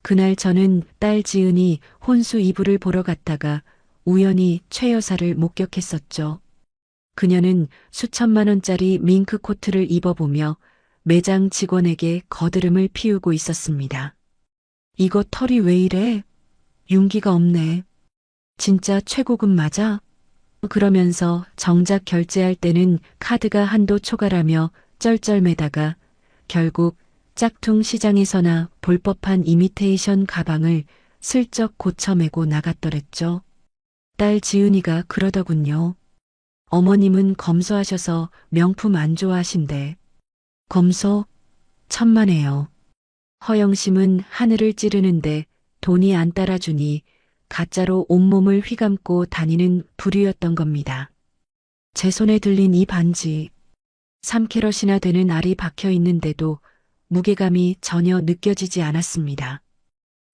그날 저는 딸 지은이 혼수 이불을 보러 갔다가 우연히 최 여사를 목격했었죠. 그녀는 수천만 원짜리 밍크 코트를 입어보며 매장 직원에게 거드름을 피우고 있었습니다. 이거 털이 왜 이래? 윤기가 없네. 진짜 최고급 맞아? 그러면서 정작 결제할 때는 카드가 한도 초과라며 쩔쩔매다가 결국 짝퉁 시장에서나 볼 법한 이미테이션 가방을 슬쩍 고쳐매고 나갔더랬죠. 딸 지은이가 그러더군요. 어머님은 검소하셔서 명품 안 좋아하신대. 검소? 천만에요. 허영심은 하늘을 찌르는데 돈이 안 따라주니 가짜로 온몸을 휘감고 다니는 부류였던 겁니다. 제 손에 들린 이 반지, 3캐럿이나 되는 알이 박혀 있는데도 무게감이 전혀 느껴지지 않았습니다.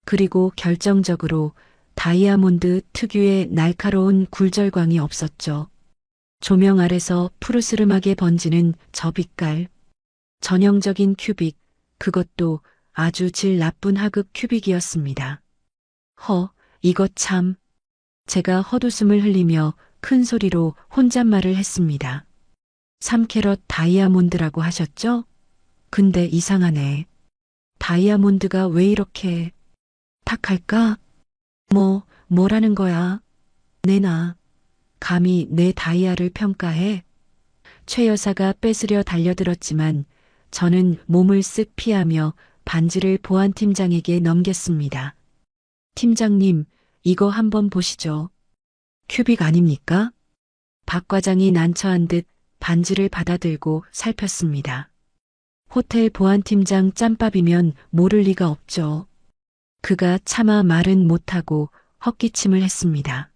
그리고 결정적으로 다이아몬드 특유의 날카로운 굴절광이 없었죠. 조명 아래서 푸르스름하게 번지는 저 빛깔. 전형적인 큐빅, 그것도 아주 질 나쁜 하급 큐빅이었습니다. 이거 참. 제가 헛웃음을 흘리며 큰 소리로 혼잣말을 했습니다. 3캐럿 다이아몬드라고 하셨죠? 근데 이상하네. 다이아몬드가 왜 이렇게 탁할까? 뭐라는 거야? 내놔. 감히 내 다이아를 평가해? 최 여사가 뺏으려 달려들었지만 저는 몸을 쓱 피하며 반지를 보안팀장에게 넘겼습니다. 팀장님, 이거 한번 보시죠. 큐빅 아닙니까? 박 과장이 난처한 듯 반지를 받아들고 살폈습니다. 호텔 보안팀장 짬밥이면 모를 리가 없죠. 그가 차마 말은 못하고 헛기침을 했습니다.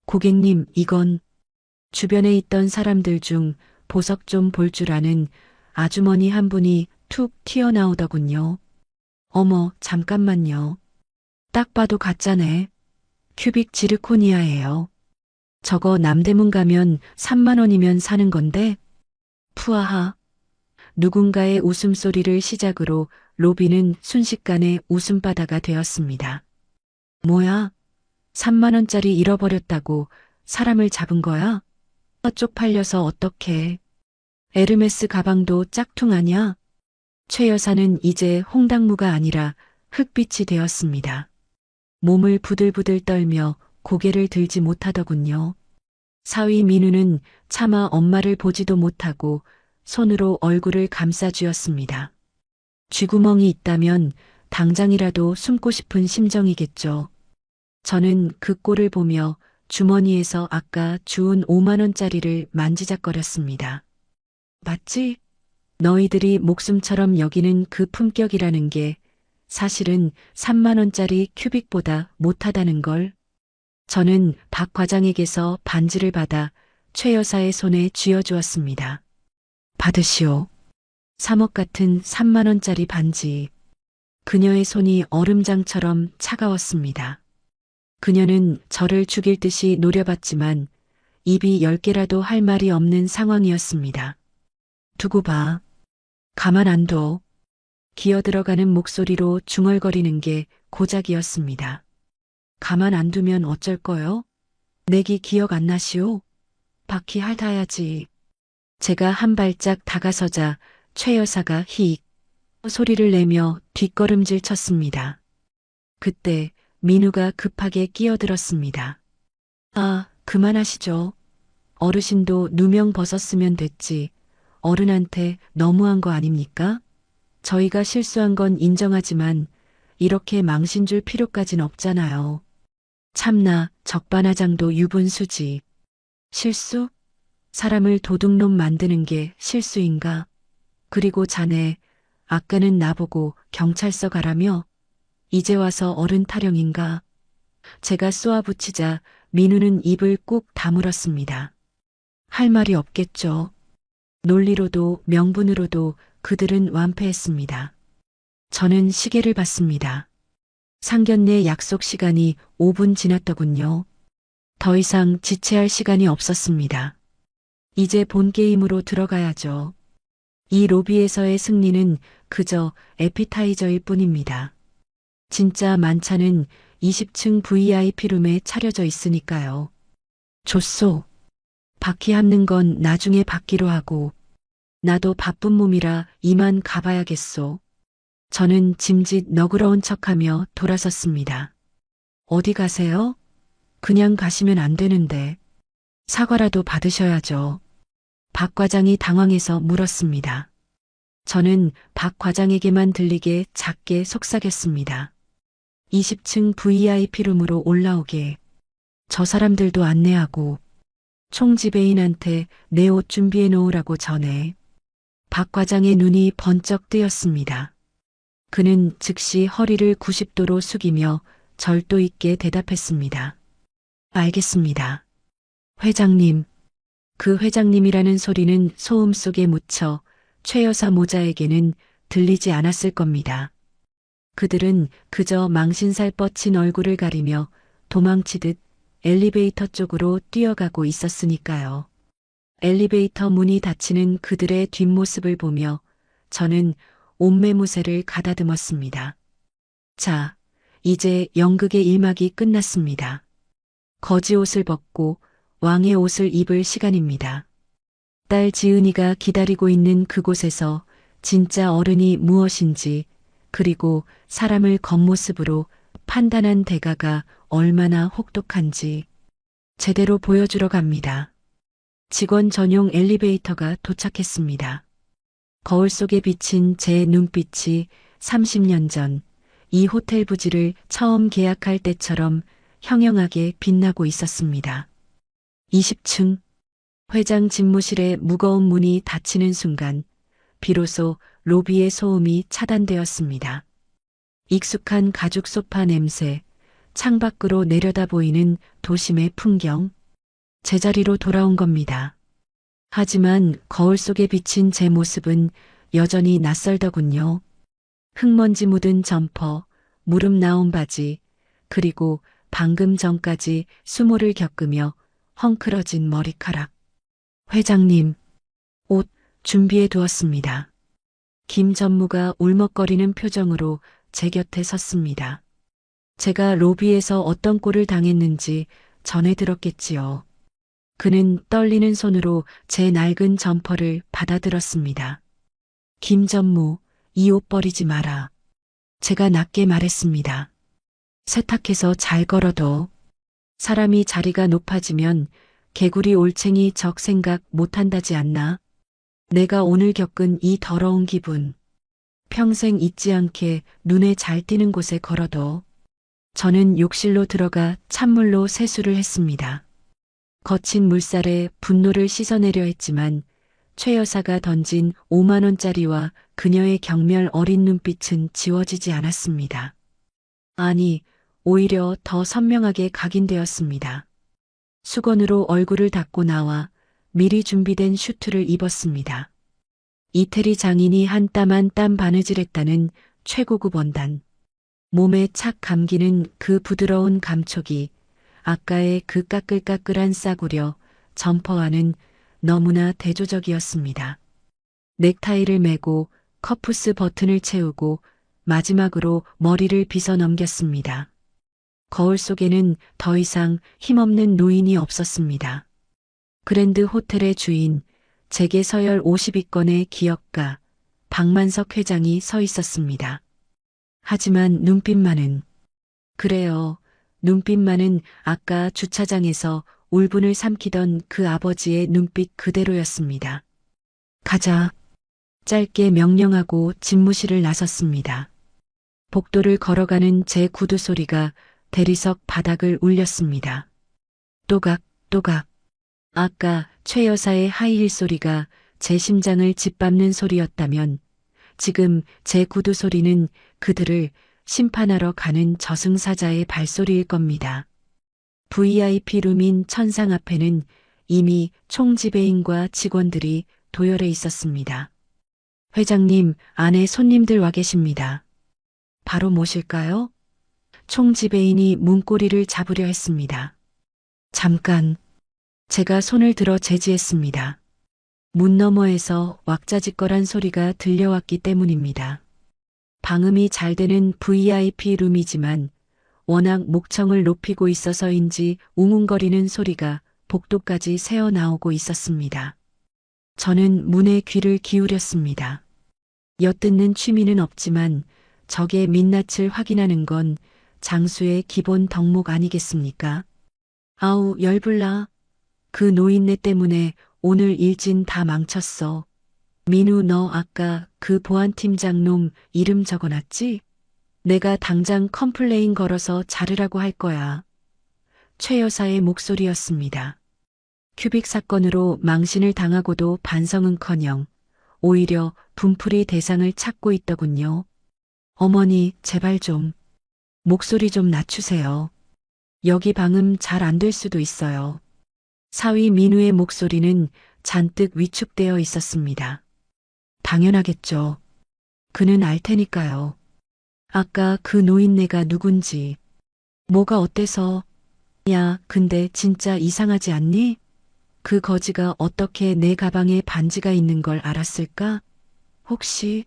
고객님, 이건 주변에 있던 사람들 중 보석 좀 볼 줄 아는 아주머니 한 분이 툭 튀어나오더군요. 어머, 잠깐만요. 딱 봐도 가짜네. 큐빅 지르코니아예요. 저거 남대문 가면 3만 원이면 사는 건데 푸아하. 누군가의 웃음소리를 시작으로 로비는 순식간에 웃음바다가 되었습니다. 뭐야? 3만 원짜리 잃어버렸다고 사람을 잡은 거야? 쪽팔려서 어떡해. 에르메스 가방도 짝퉁하냐? 최 여사는 이제 홍당무가 아니라 흙빛이 되었습니다. 몸을 부들부들 떨며 고개를 들지 못하더군요. 사위 민우는 차마 엄마를 보지도 못하고 손으로 얼굴을 감싸쥐었습니다. 쥐구멍이 있다면 당장이라도 숨고 싶은 심정이겠죠. 저는 그 꼴을 보며 주머니에서 아까 주운 5만 원짜리를 만지작거렸습니다. 맞지? 너희들이 목숨처럼 여기는 그 품격이라는 게 사실은 3만 원짜리 큐빅보다 못하다는 걸. 저는 박 과장에게서 반지를 받아 최 여사의 손에 쥐어주었습니다. 받으시오. 3억 같은 3만 원짜리 반지. 그녀의 손이 얼음장처럼 차가웠습니다. 그녀는 저를 죽일 듯이 노려봤지만 입이 10개라도 할 말이 없는 상황이었습니다. 두고 봐. 가만 안 둬. 기어들어가는 목소리로 중얼거리는 게 고작이었습니다. 가만 안 두면 어쩔 거요? 내기 기억 안 나시오? 바퀴 핥아야지. 제가 한 발짝 다가서자 최 여사가 히익 소리를 내며 뒷걸음질 쳤습니다. 그때 민우가 급하게 끼어들었습니다. 아, 그만하시죠. 어르신도 누명 벗었으면 됐지. 어른한테 너무한 거 아닙니까? 저희가 실수한 건 인정하지만 이렇게 망신 줄 필요까진 없잖아요. 참나 적반하장도 유분수지. 실수? 사람을 도둑놈 만드는 게 실수인가? 그리고 자네, 아까는 나보고 경찰서 가라며? 이제 와서 어른 타령인가? 제가 쏘아붙이자 민우는 입을 꾹 다물었습니다. 할 말이 없겠죠. 논리로도 명분으로도 그들은 완패했습니다. 저는 시계를 봤습니다. 상견례 약속 시간이 5분 지났더군요. 더 이상 지체할 시간이 없었습니다. 이제 본 게임으로 들어가야죠. 이 로비에서의 승리는 그저 에피타이저일 뿐입니다. 진짜 만찬은 20층 VIP룸에 차려져 있으니까요. 좋소. 바퀴 핥는 건 나중에 받기로 하고 나도 바쁜 몸이라 이만 가봐야겠소. 저는 짐짓 너그러운 척하며 돌아섰습니다. 어디 가세요? 그냥 가시면 안 되는데. 사과라도 받으셔야죠. 박 과장이 당황해서 물었습니다. 저는 박 과장에게만 들리게 작게 속삭였습니다. 20층 VIP룸으로 올라오게. 저 사람들도 안내하고 총지배인한테 내 옷 준비해 놓으라고 전해. 박 과장의 눈이 번쩍 뜨였습니다. 그는 즉시 허리를 90도로 숙이며 절도 있게 대답했습니다. 알겠습니다. 회장님. 그 회장님이라는 소리는 소음 속에 묻혀 최 여사 모자에게는 들리지 않았을 겁니다. 그들은 그저 망신살 뻗친 얼굴을 가리며 도망치듯 엘리베이터 쪽으로 뛰어가고 있었으니까요. 엘리베이터 문이 닫히는 그들의 뒷모습을 보며 저는 옷매무새를 가다듬었습니다. 자, 이제 연극의 일막이 끝났습니다. 거지 옷을 벗고 왕의 옷을 입을 시간입니다. 딸 지은이가 기다리고 있는 그곳에서 진짜 어른이 무엇인지 그리고 사람을 겉모습으로 판단한 대가가 얼마나 혹독한지 제대로 보여주러 갑니다. 직원 전용 엘리베이터가 도착했습니다. 거울 속에 비친 제 눈빛이 30년 전 이 호텔 부지를 처음 계약할 때처럼 형형하게 빛나고 있었습니다. 20층 회장 집무실의 무거운 문이 닫히는 순간 비로소 로비의 소음이 차단되었습니다. 익숙한 가죽 소파 냄새, 창밖으로 내려다 보이는 도심의 풍경, 제자리로 돌아온 겁니다. 하지만 거울 속에 비친 제 모습은 여전히 낯설더군요. 흙먼지 묻은 점퍼, 무릎 나온 바지, 그리고 방금 전까지 수모를 겪으며 헝클어진 머리카락. 회장님, 옷 준비해 두었습니다. 김 전무가 울먹거리는 표정으로 제 곁에 섰습니다. 제가 로비에서 어떤 꼴을 당했는지 전해 들었겠지요. 그는 떨리는 손으로 제 낡은 점퍼를 받아들었습니다. 김 전무, 이 옷 버리지 마라. 제가 낮게 말했습니다. 세탁해서 잘 걸어둬. 사람이 자리가 높아지면 개구리 올챙이 적 생각 못한다지 않나? 내가 오늘 겪은 이 더러운 기분. 평생 잊지 않게 눈에 잘 띄는 곳에 걸어둬. 저는 욕실로 들어가 찬물로 세수를 했습니다. 거친 물살에 분노를 씻어내려 했지만 최 여사가 던진 5만 원짜리와 그녀의 경멸 어린 눈빛은 지워지지 않았습니다. 아니, 오히려 더 선명하게 각인되었습니다. 수건으로 얼굴을 닦고 나와 미리 준비된 슈트를 입었습니다. 이태리 장인이 한 땀 한 땀 바느질했다는 최고급 원단. 몸에 착 감기는 그 부드러운 감촉이 아까의 그 까끌까끌한 싸구려 점퍼와는 너무나 대조적이었습니다. 넥타이를 매고 커프스 버튼을 채우고 마지막으로 머리를 빗어 넘겼습니다. 거울 속에는 더 이상 힘없는 노인이 없었습니다. 그랜드 호텔의 주인, 재계 서열 52건의 기업가, 박만석 회장이 서 있었습니다. 하지만 눈빛만은, 그래요, 눈빛만은 아까 주차장에서 울분을 삼키던 그 아버지의 눈빛 그대로였습니다. 가자. 짧게 명령하고 집무실을 나섰습니다. 복도를 걸어가는 제 구두 소리가 대리석 바닥을 울렸습니다. 또각, 또각. 아까 최 여사의 하이힐 소리가 제 심장을 짓밟는 소리였다면 지금 제 구두 소리는 그들을 심판하러 가는 저승사자의 발소리일 겁니다. VIP 룸인 천상 앞에는 이미 총지배인과 직원들이 도열해 있었습니다. 회장님, 안에 손님들 와 계십니다. 바로 모실까요? 총지배인이 문고리를 잡으려 했습니다. 잠깐. 제가 손을 들어 제지했습니다. 문 너머에서 왁자지껄한 소리가 들려왔기 때문입니다. 방음이 잘 되는 VIP 룸이지만 워낙 목청을 높이고 있어서인지 웅웅거리는 소리가 복도까지 새어나오고 있었습니다. 저는 문에 귀를 기울였습니다. 엿듣는 취미는 없지만 적의 민낯을 확인하는 건 장수의 기본 덕목 아니겠습니까? 아우, 열불나. 그 노인네 때문에 오늘 일진 다 망쳤어. 민우, 너 아까 그 보안팀장 놈 이름 적어놨지? 내가 당장 컴플레인 걸어서 자르라고 할 거야. 최 여사의 목소리였습니다. 큐빅 사건으로 망신을 당하고도 반성은커녕 오히려 분풀이 대상을 찾고 있더군요. 어머니, 제발 좀. 목소리 좀 낮추세요. 여기 방음 잘 안 될 수도 있어요. 사위 민우의 목소리는 잔뜩 위축되어 있었습니다. 당연하겠죠. 그는 알 테니까요. 아까 그 노인네가 누군지. 뭐가 어때서. 야, 근데 진짜 이상하지 않니? 그 거지가 어떻게 내 가방에 반지가 있는 걸 알았을까? 혹시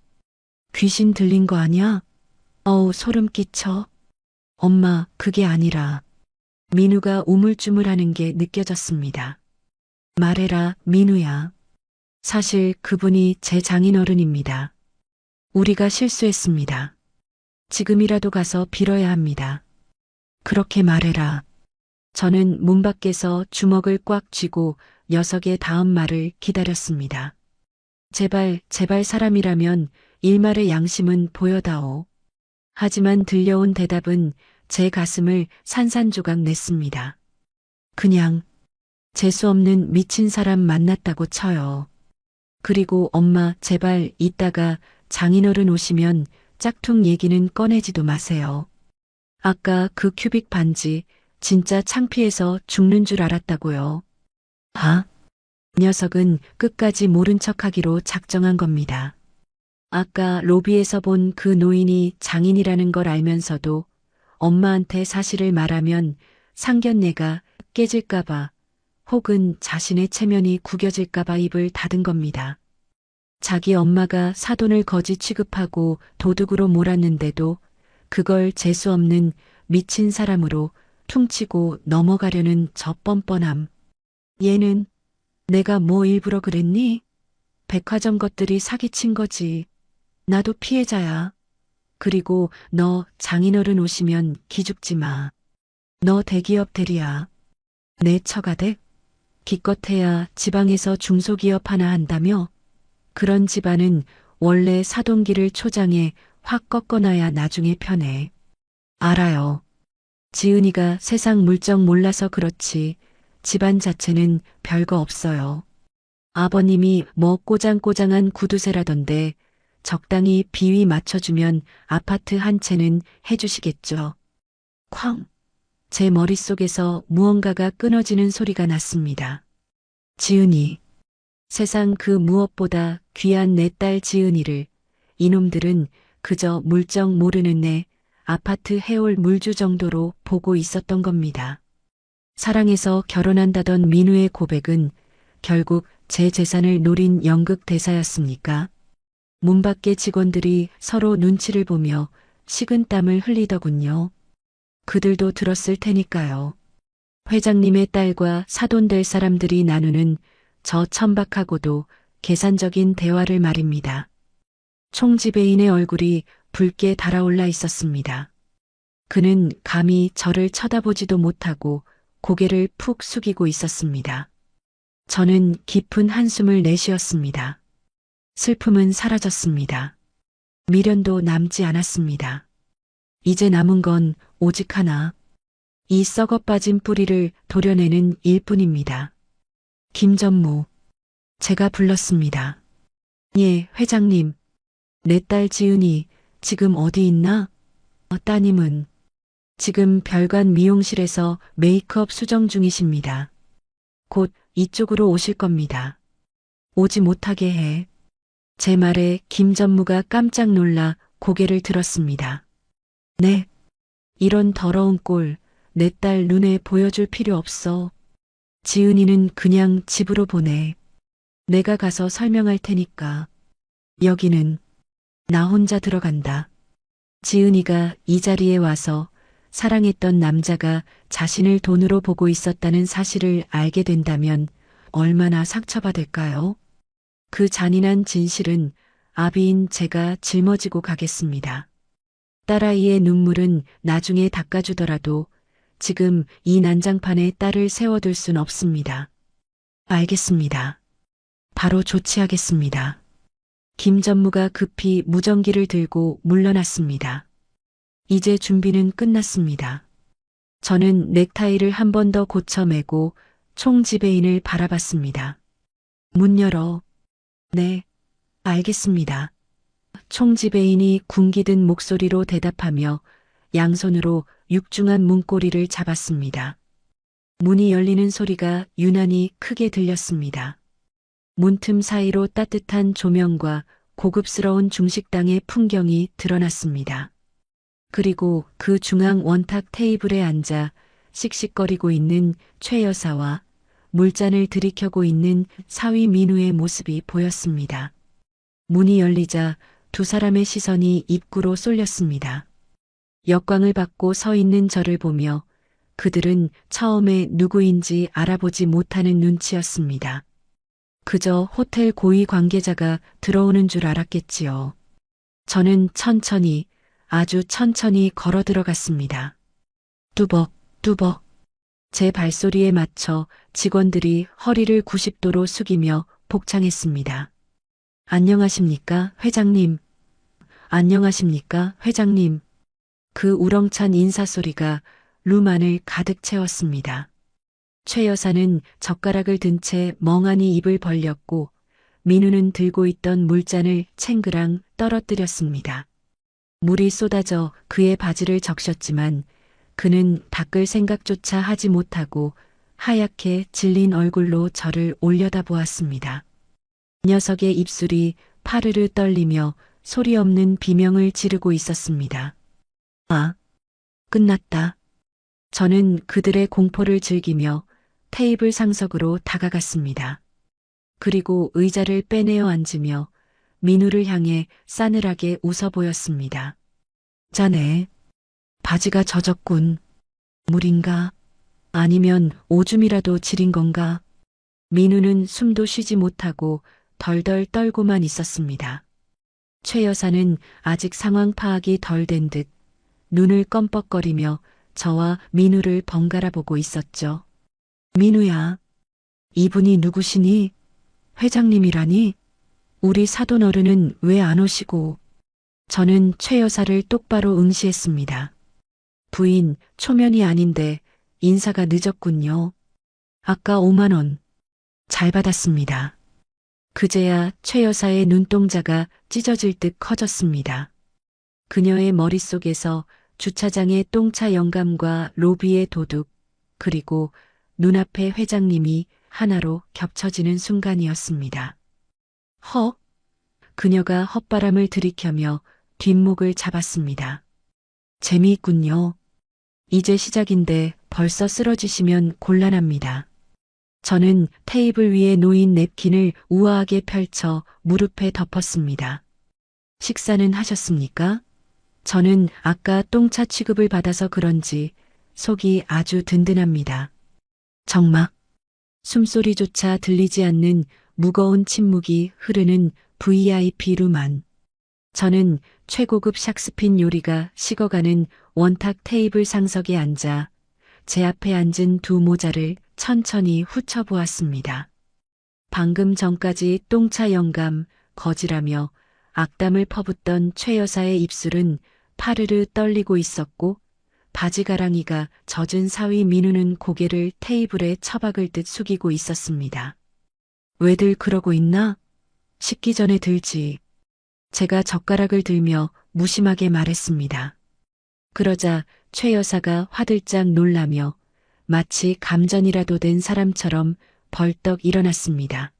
귀신 들린 거 아니야? 어우, 소름 끼쳐. 엄마, 그게 아니라. 민우가 우물쭈물하는 게 느껴졌습니다. 말해라, 민우야. 사실 그분이 제 장인어른입니다. 우리가 실수했습니다. 지금이라도 가서 빌어야 합니다. 그렇게 말해라. 저는 문 밖에서 주먹을 꽉 쥐고 녀석의 다음 말을 기다렸습니다. 제발, 제발 사람이라면 일말의 양심은 보여다오. 하지만 들려온 대답은 제 가슴을 산산조각 냈습니다. 그냥 재수없는 미친 사람 만났다고 쳐요. 그리고 엄마, 제발 이따가 장인어른 오시면 짝퉁 얘기는 꺼내지도 마세요. 아까 그 큐빅 반지 진짜 창피해서 죽는 줄 알았다고요. 아? 녀석은 끝까지 모른 척하기로 작정한 겁니다. 아까 로비에서 본 그 노인이 장인이라는 걸 알면서도 엄마한테 사실을 말하면 상견례가 깨질까봐 혹은 자신의 체면이 구겨질까봐 입을 닫은 겁니다. 자기 엄마가 사돈을 거지 취급하고 도둑으로 몰았는데도 그걸 재수 없는 미친 사람으로 퉁치고 넘어가려는 저 뻔뻔함. 얘는 내가 뭐 일부러 그랬니? 백화점 것들이 사기친 거지. 나도 피해자야. 그리고 너 장인어른 오시면 기죽지 마. 너 대기업 대리야. 내 처가댁? 기껏해야 지방에서 중소기업 하나 한다며? 그런 집안은 원래 사돈기를 초장에 확 꺾어놔야 나중에 편해. 알아요. 지은이가 세상 물정 몰라서 그렇지 집안 자체는 별거 없어요. 아버님이 뭐 꼬장꼬장한 구두쇠라던데 적당히 비위 맞춰주면 아파트 한 채는 해주시겠죠. 쾅! 제 머릿속에서 무언가가 끊어지는 소리가 났습니다. 지은이. 세상 그 무엇보다 귀한 내 딸 지은이를 이놈들은 그저 물정 모르는 내 아파트 해올 물주 정도로 보고 있었던 겁니다. 사랑해서 결혼한다던 민우의 고백은 결국 제 재산을 노린 연극 대사였습니까? 문 밖의 직원들이 서로 눈치를 보며 식은땀을 흘리더군요. 그들도 들었을 테니까요. 회장님의 딸과 사돈 될 사람들이 나누는 저 천박하고도 계산적인 대화를 말입니다. 총지배인의 얼굴이 붉게 달아올라 있었습니다. 그는 감히 저를 쳐다보지도 못하고 고개를 푹 숙이고 있었습니다. 저는 깊은 한숨을 내쉬었습니다. 슬픔은 사라졌습니다. 미련도 남지 않았습니다. 이제 남은 건 오직 하나. 이 썩어 빠진 뿌리를 도려내는 일뿐입니다. 김전무. 제가 불렀습니다. 예, 회장님. 내 딸 지은이 지금 어디 있나? 따님은 지금 별관 미용실에서 메이크업 수정 중이십니다. 곧 이쪽으로 오실 겁니다. 오지 못하게 해. 제 말에 김전무가 깜짝 놀라 고개를 들었습니다. 네. 이런 더러운 꼴 내 딸 눈에 보여줄 필요 없어. 지은이는 그냥 집으로 보내. 내가 가서 설명할 테니까. 여기는 나 혼자 들어간다. 지은이가 이 자리에 와서 사랑했던 남자가 자신을 돈으로 보고 있었다는 사실을 알게 된다면 얼마나 상처받을까요? 그 잔인한 진실은 아비인 제가 짊어지고 가겠습니다. 딸아이의 눈물은 나중에 닦아주더라도 지금 이 난장판에 딸을 세워둘 순 없습니다. 알겠습니다. 바로 조치하겠습니다. 김전무가 급히 무전기를 들고 물러났습니다. 이제 준비는 끝났습니다. 저는 넥타이를 한 번 더 고쳐 매고 총지배인을 바라봤습니다. 문 열어. 네, 알겠습니다. 총지배인이 군기든 목소리로 대답하며 양손으로 육중한 문고리를 잡았습니다. 문이 열리는 소리가 유난히 크게 들렸습니다. 문틈 사이로 따뜻한 조명과 고급스러운 중식당의 풍경이 드러났습니다. 그리고 그 중앙 원탁 테이블에 앉아 씩씩거리고 있는 최 여사와 물잔을 들이켜고 있는 사위 민우의 모습이 보였습니다. 문이 열리자 두 사람의 시선이 입구로 쏠렸습니다. 역광을 받고 서 있는 저를 보며 그들은 처음에 누구인지 알아보지 못하는 눈치였습니다. 그저 호텔 고위 관계자가 들어오는 줄 알았겠지요. 저는 천천히, 아주 천천히 걸어 들어갔습니다. 뚜벅, 뚜벅. 제 발소리에 맞춰 직원들이 허리를 90도로 숙이며 복창했습니다. 안녕하십니까, 회장님. 안녕하십니까, 회장님. 그 우렁찬 인사소리가 룸 안을 가득 채웠습니다. 최 여사는 젓가락을 든 채 멍하니 입을 벌렸고 민우는 들고 있던 물잔을 챙그랑 떨어뜨렸습니다. 물이 쏟아져 그의 바지를 적셨지만 그는 닦을 생각조차 하지 못하고 하얗게 질린 얼굴로 저를 올려다보았습니다. 녀석의 입술이 파르르 떨리며 소리 없는 비명을 지르고 있었습니다. 아, 끝났다. 저는 그들의 공포를 즐기며 테이블 상석으로 다가갔습니다. 그리고 의자를 빼내어 앉으며 민우를 향해 싸늘하게 웃어 보였습니다. 자네, 바지가 젖었군. 물인가? 아니면 오줌이라도 지린 건가? 민우는 숨도 쉬지 못하고 덜덜 떨고만 있었습니다. 최 여사는 아직 상황 파악이 덜 된 듯 눈을 껌뻑거리며 저와 민우를 번갈아 보고 있었죠. 민우야, 이분이 누구시니? 회장님이라니? 우리 사돈 어른은 왜 안 오시고? 저는 최 여사를 똑바로 응시했습니다. 부인, 초면이 아닌데 인사가 늦었군요. 아까 5만 원. 잘 받았습니다. 그제야 최 여사의 눈동자가 찢어질 듯 커졌습니다. 그녀의 머릿속에서 주차장의 똥차 영감과 로비의 도둑, 그리고 눈앞의 회장님이 하나로 겹쳐지는 순간이었습니다. 허? 그녀가 헛바람을 들이켜며 뒷목을 잡았습니다. 재미있군요. 이제 시작인데 벌써 쓰러지시면 곤란합니다. 저는 테이블 위에 놓인 냅킨을 우아하게 펼쳐 무릎에 덮었습니다. 식사는 하셨습니까? 저는 아까 똥차 취급을 받아서 그런지 속이 아주 든든합니다. 정막, 숨소리조차 들리지 않는 무거운 침묵이 흐르는 VIP 루만. 저는 최고급 샥스핀 요리가 식어가는 원탁 테이블 상석에 앉아 제 앞에 앉은 두 모자를 천천히 훑어보았습니다. 방금 전까지 똥차 영감, 거지라며 악담을 퍼붓던 최 여사의 입술은 파르르 떨리고 있었고 바지가랑이가 젖은 사위 민우는 고개를 테이블에 처박을 듯 숙이고 있었습니다. 왜들 그러고 있나? 식기 전에 들지. 제가 젓가락을 들며 무심하게 말했습니다. 그러자 최 여사가 화들짝 놀라며 마치 감전이라도 된 사람처럼 벌떡 일어났습니다.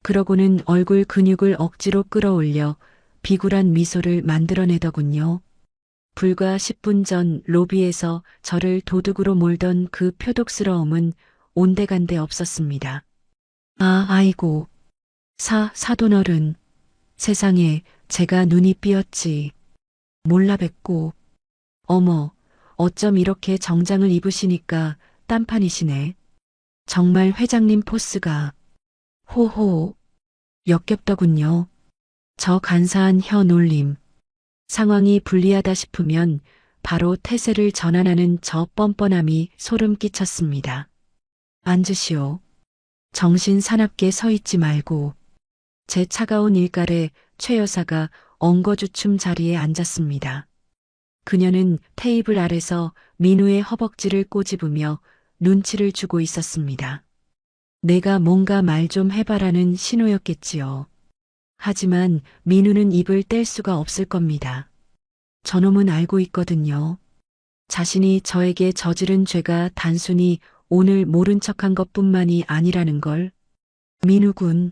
그러고는 얼굴 근육을 억지로 끌어올려 비굴한 미소를 만들어내더군요. 불과 10분 전 로비에서 저를 도둑으로 몰던 그 표독스러움은 온데간데 없었습니다. 아이고. 사돈 어른. 세상에 제가 눈이 삐었지. 몰라 뵙고. 어머, 어쩜 이렇게 정장을 입으시니까 딴판이시네. 정말 회장님 포스가. 호호. 역겹더군요. 저 간사한 혀 놀림. 상황이 불리하다 싶으면 바로 태세를 전환하는 저 뻔뻔함이 소름 끼쳤습니다. 앉으시오. 정신 사납게 서 있지 말고. 제 차가운 일갈에 최 여사가 엉거주춤 자리에 앉았습니다. 그녀는 테이블 아래서 민우의 허벅지를 꼬집으며 눈치를 주고 있었습니다. 내가 뭔가 말 좀 해봐라는 신호였겠지요. 하지만 민우는 입을 뗄 수가 없을 겁니다. 저놈은 알고 있거든요. 자신이 저에게 저지른 죄가 단순히 오늘 모른 척한 것뿐만이 아니라는 걸. 민우군.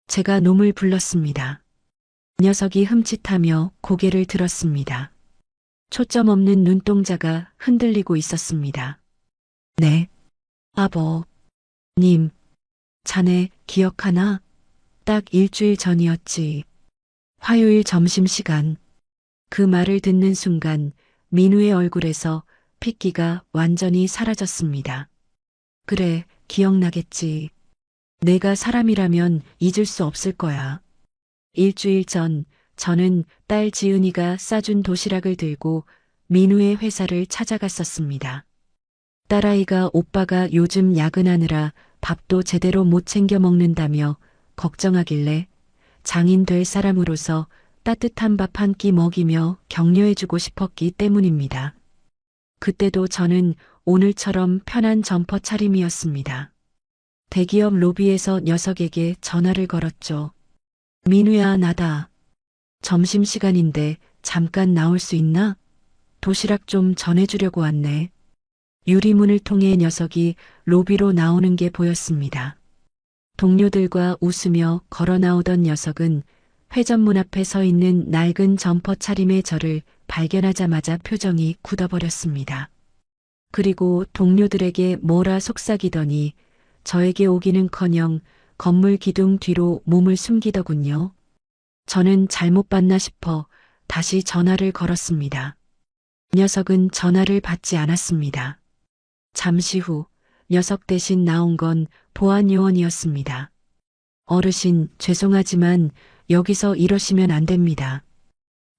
제가 놈을 불렀습니다. 녀석이 흠칫하며 고개를 들었습니다. 초점 없는 눈동자가 흔들리고 있었습니다. 네. 아버님. 자네 기억하나? 딱 일주일 전이었지. 화요일 점심시간. 그 말을 듣는 순간 민우의 얼굴에서 핏기가 완전히 사라졌습니다. 그래, 기억나겠지. 내가 사람이라면 잊을 수 없을 거야. 일주일 전 저는 딸 지은이가 싸준 도시락을 들고 민우의 회사를 찾아갔었습니다. 딸아이가 오빠가 요즘 야근하느라 밥도 제대로 못 챙겨 먹는다며 걱정하길래 장인 될 사람으로서 따뜻한 밥 한 끼 먹이며 격려해주고 싶었기 때문입니다. 그때도 저는 오늘처럼 편한 점퍼 차림이었습니다. 대기업 로비에서 녀석에게 전화를 걸었죠. 민우야, 나다. 점심시간인데 잠깐 나올 수 있나? 도시락 좀 전해주려고 왔네. 유리문을 통해 녀석이 로비로 나오는 게 보였습니다. 동료들과 웃으며 걸어 나오던 녀석은 회전문 앞에 서 있는 낡은 점퍼 차림의 저를 발견하자마자 표정이 굳어버렸습니다. 그리고 동료들에게 뭐라 속삭이더니 저에게 오기는커녕 건물 기둥 뒤로 몸을 숨기더군요. 저는 잘못 받나 싶어 다시 전화를 걸었습니다. 녀석은 전화를 받지 않았습니다. 잠시 후 녀석 대신 나온 건 보안 요원이었습니다. 어르신, 죄송하지만 여기서 이러시면 안 됩니다.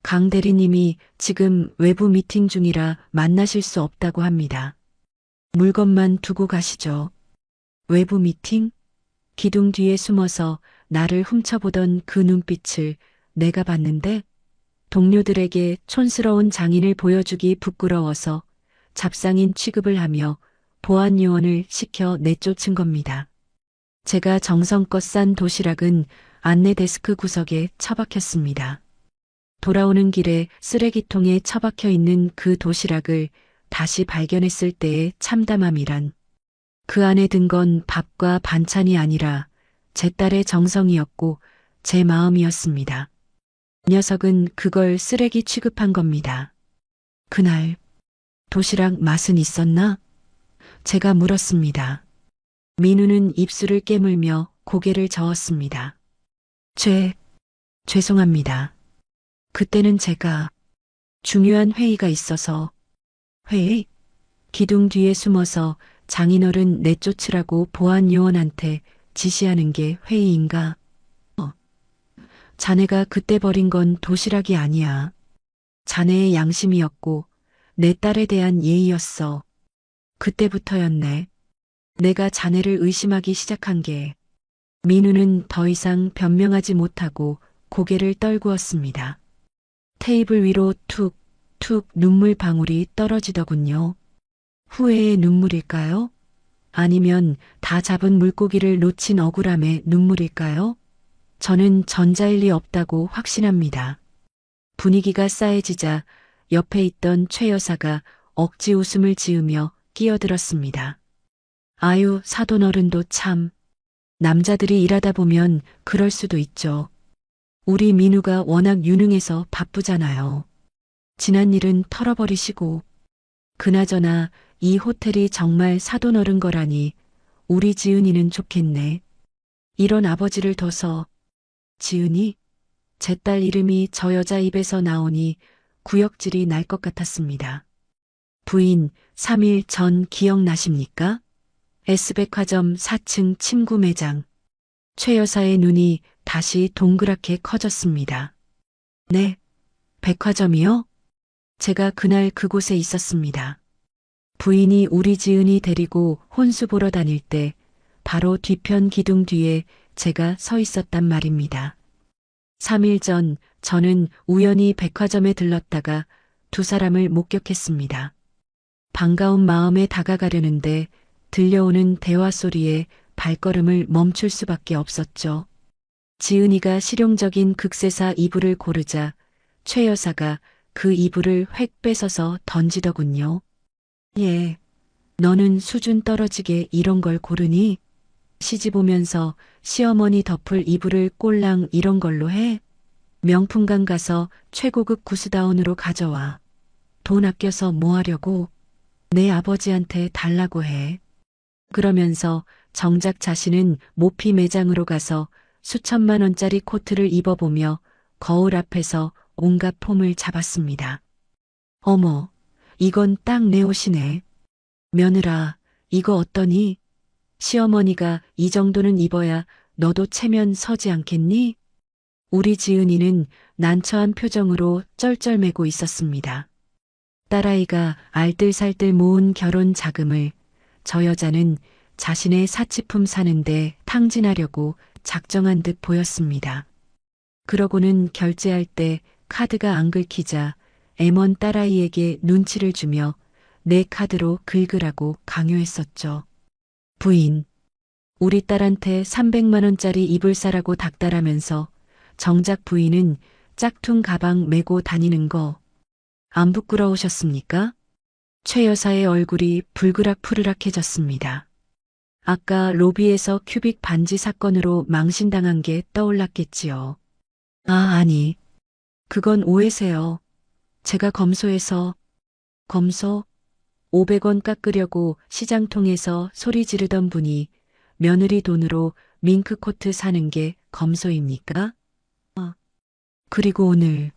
강 대리님이 지금 외부 미팅 중이라 만나실 수 없다고 합니다. 물건만 두고 가시죠. 외부 미팅? 기둥 뒤에 숨어서 나를 훔쳐보던 그 눈빛을 내가 봤는데 동료들에게 촌스러운 장인을 보여주기 부끄러워서 잡상인 취급을 하며 보안 요원을 시켜 내쫓은 겁니다. 제가 정성껏 싼 도시락은 안내 데스크 구석에 처박혔습니다. 돌아오는 길에 쓰레기통에 처박혀 있는 그 도시락을 다시 발견했을 때의 참담함이란 그 안에 든 건 밥과 반찬이 아니라 제 딸의 정성이었고 제 마음이었습니다. 녀석은 그걸 쓰레기 취급한 겁니다. 그날 도시락 맛은 있었나? 제가 물었습니다. 민우는 입술을 깨물며 고개를 저었습니다. 죄송합니다. 그때는 제가 중요한 회의가 있어서. 회의? 기둥 뒤에 숨어서 장인어른 내쫓으라고 보안 요원한테 지시하는 게 회의인가? 자네가 그때 버린 건 도시락이 아니야. 자네의 양심이었고 내 딸에 대한 예의였어. 그때부터였네. 내가 자네를 의심하기 시작한 게. 민우는 더 이상 변명하지 못하고 고개를 떨구었습니다. 테이블 위로 툭툭 눈물 방울이 떨어지더군요. 후회의 눈물일까요? 아니면 다 잡은 물고기를 놓친 억울함의 눈물일까요? 저는 전자일 리 없다고 확신합니다. 분위기가 싸해지자 옆에 있던 최 여사가 억지 웃음을 지으며 끼어들었습니다. 아유, 사돈어른도 참. 남자들이 일하다 보면 그럴 수도 있죠. 우리 민우가 워낙 유능해서 바쁘잖아요. 지난 일은 털어버리시고. 그나저나 이 호텔이 정말 사돈어른 거라니 우리 지은이는 좋겠네. 이런 아버지를 둬서. 지은이? 제 딸 이름이 저 여자 입에서 나오니 구역질이 날 것 같았습니다. 부인, 3일 전 기억나십니까? S백화점 4층 침구 매장. 최 여사의 눈이 다시 동그랗게 커졌습니다. 네, 백화점이요? 제가 그날 그곳에 있었습니다. 부인이 우리 지은이 데리고 혼수 보러 다닐 때 바로 뒤편 기둥 뒤에 제가 서 있었단 말입니다. 3일 전 저는 우연히 백화점에 들렀다가 두 사람을 목격했습니다. 반가운 마음에 다가가려는데 들려오는 대화 소리에 발걸음을 멈출 수밖에 없었죠. 지은이가 실용적인 극세사 이불을 고르자 최 여사가 그 이불을 획 뺏어서 던지더군요. 예, 너는 수준 떨어지게 이런 걸 고르니? 시집 오면서 시어머니 덮을 이불을 꼴랑 이런 걸로 해? 명품관 가서 최고급 구스다운으로 가져와. 돈 아껴서 뭐 하려고? 내 아버지한테 달라고 해. 그러면서 정작 자신은 모피 매장으로 가서 수천만 원짜리 코트를 입어보며 거울 앞에서 온갖 폼을 잡았습니다. 어머, 이건 딱 내 옷이네. 며느라, 이거 어떠니? 시어머니가 이 정도는 입어야 너도 체면 서지 않겠니? 우리 지은이는 난처한 표정으로 쩔쩔매고 있었습니다. 딸아이가 알뜰살뜰 모은 결혼 자금을 저 여자는 자신의 사치품 사는데 탕진하려고 작정한 듯 보였습니다. 그러고는 결제할 때 카드가 안 긁히자 애먼 딸아이에게 눈치를 주며 내 카드로 긁으라고 강요했었죠. 부인, 우리 딸한테 300만 원짜리 이불 사라고 닥달하면서 정작 부인은 짝퉁 가방 메고 다니는 거 안 부끄러우셨습니까? 최 여사의 얼굴이 불그락푸르락해졌습니다. 아까 로비에서 큐빅 반지 사건으로 망신당한 게 떠올랐겠지요. 아니. 그건 오해세요. 제가 검소해서. 검소? 500원 깎으려고 시장통에서 소리 지르던 분이 며느리 돈으로 밍크코트 사는 게 검소입니까? 그리고 오늘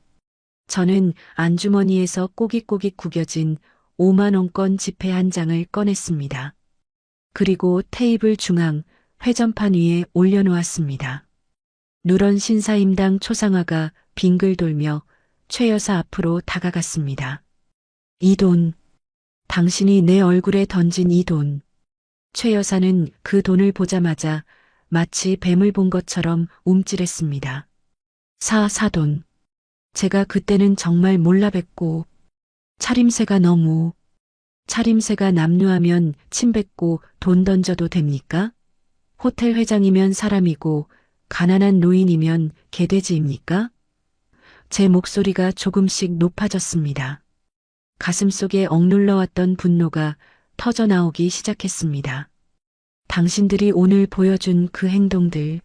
저는 안주머니에서 꼬깃꼬깃 구겨진 5만 원권 지폐 한 장을 꺼냈습니다. 그리고 테이블 중앙 회전판 위에 올려놓았습니다. 누런 신사임당 초상화가 빙글 돌며 최 여사 앞으로 다가갔습니다. 이 돈, 당신이 내 얼굴에 던진 이 돈. 최 여사는 그 돈을 보자마자 마치 뱀을 본 것처럼 움찔했습니다. 사돈. 제가 그때는 정말 몰라뵙고 차림새가 남루하면 침 뱉고 돈 던져도 됩니까? 호텔 회장이면 사람이고 가난한 노인이면 개돼지입니까? 제 목소리가 조금씩 높아졌습니다. 가슴속에 억눌러왔던 분노가 터져나오기 시작했습니다. 당신들이 오늘 보여준 그 행동들,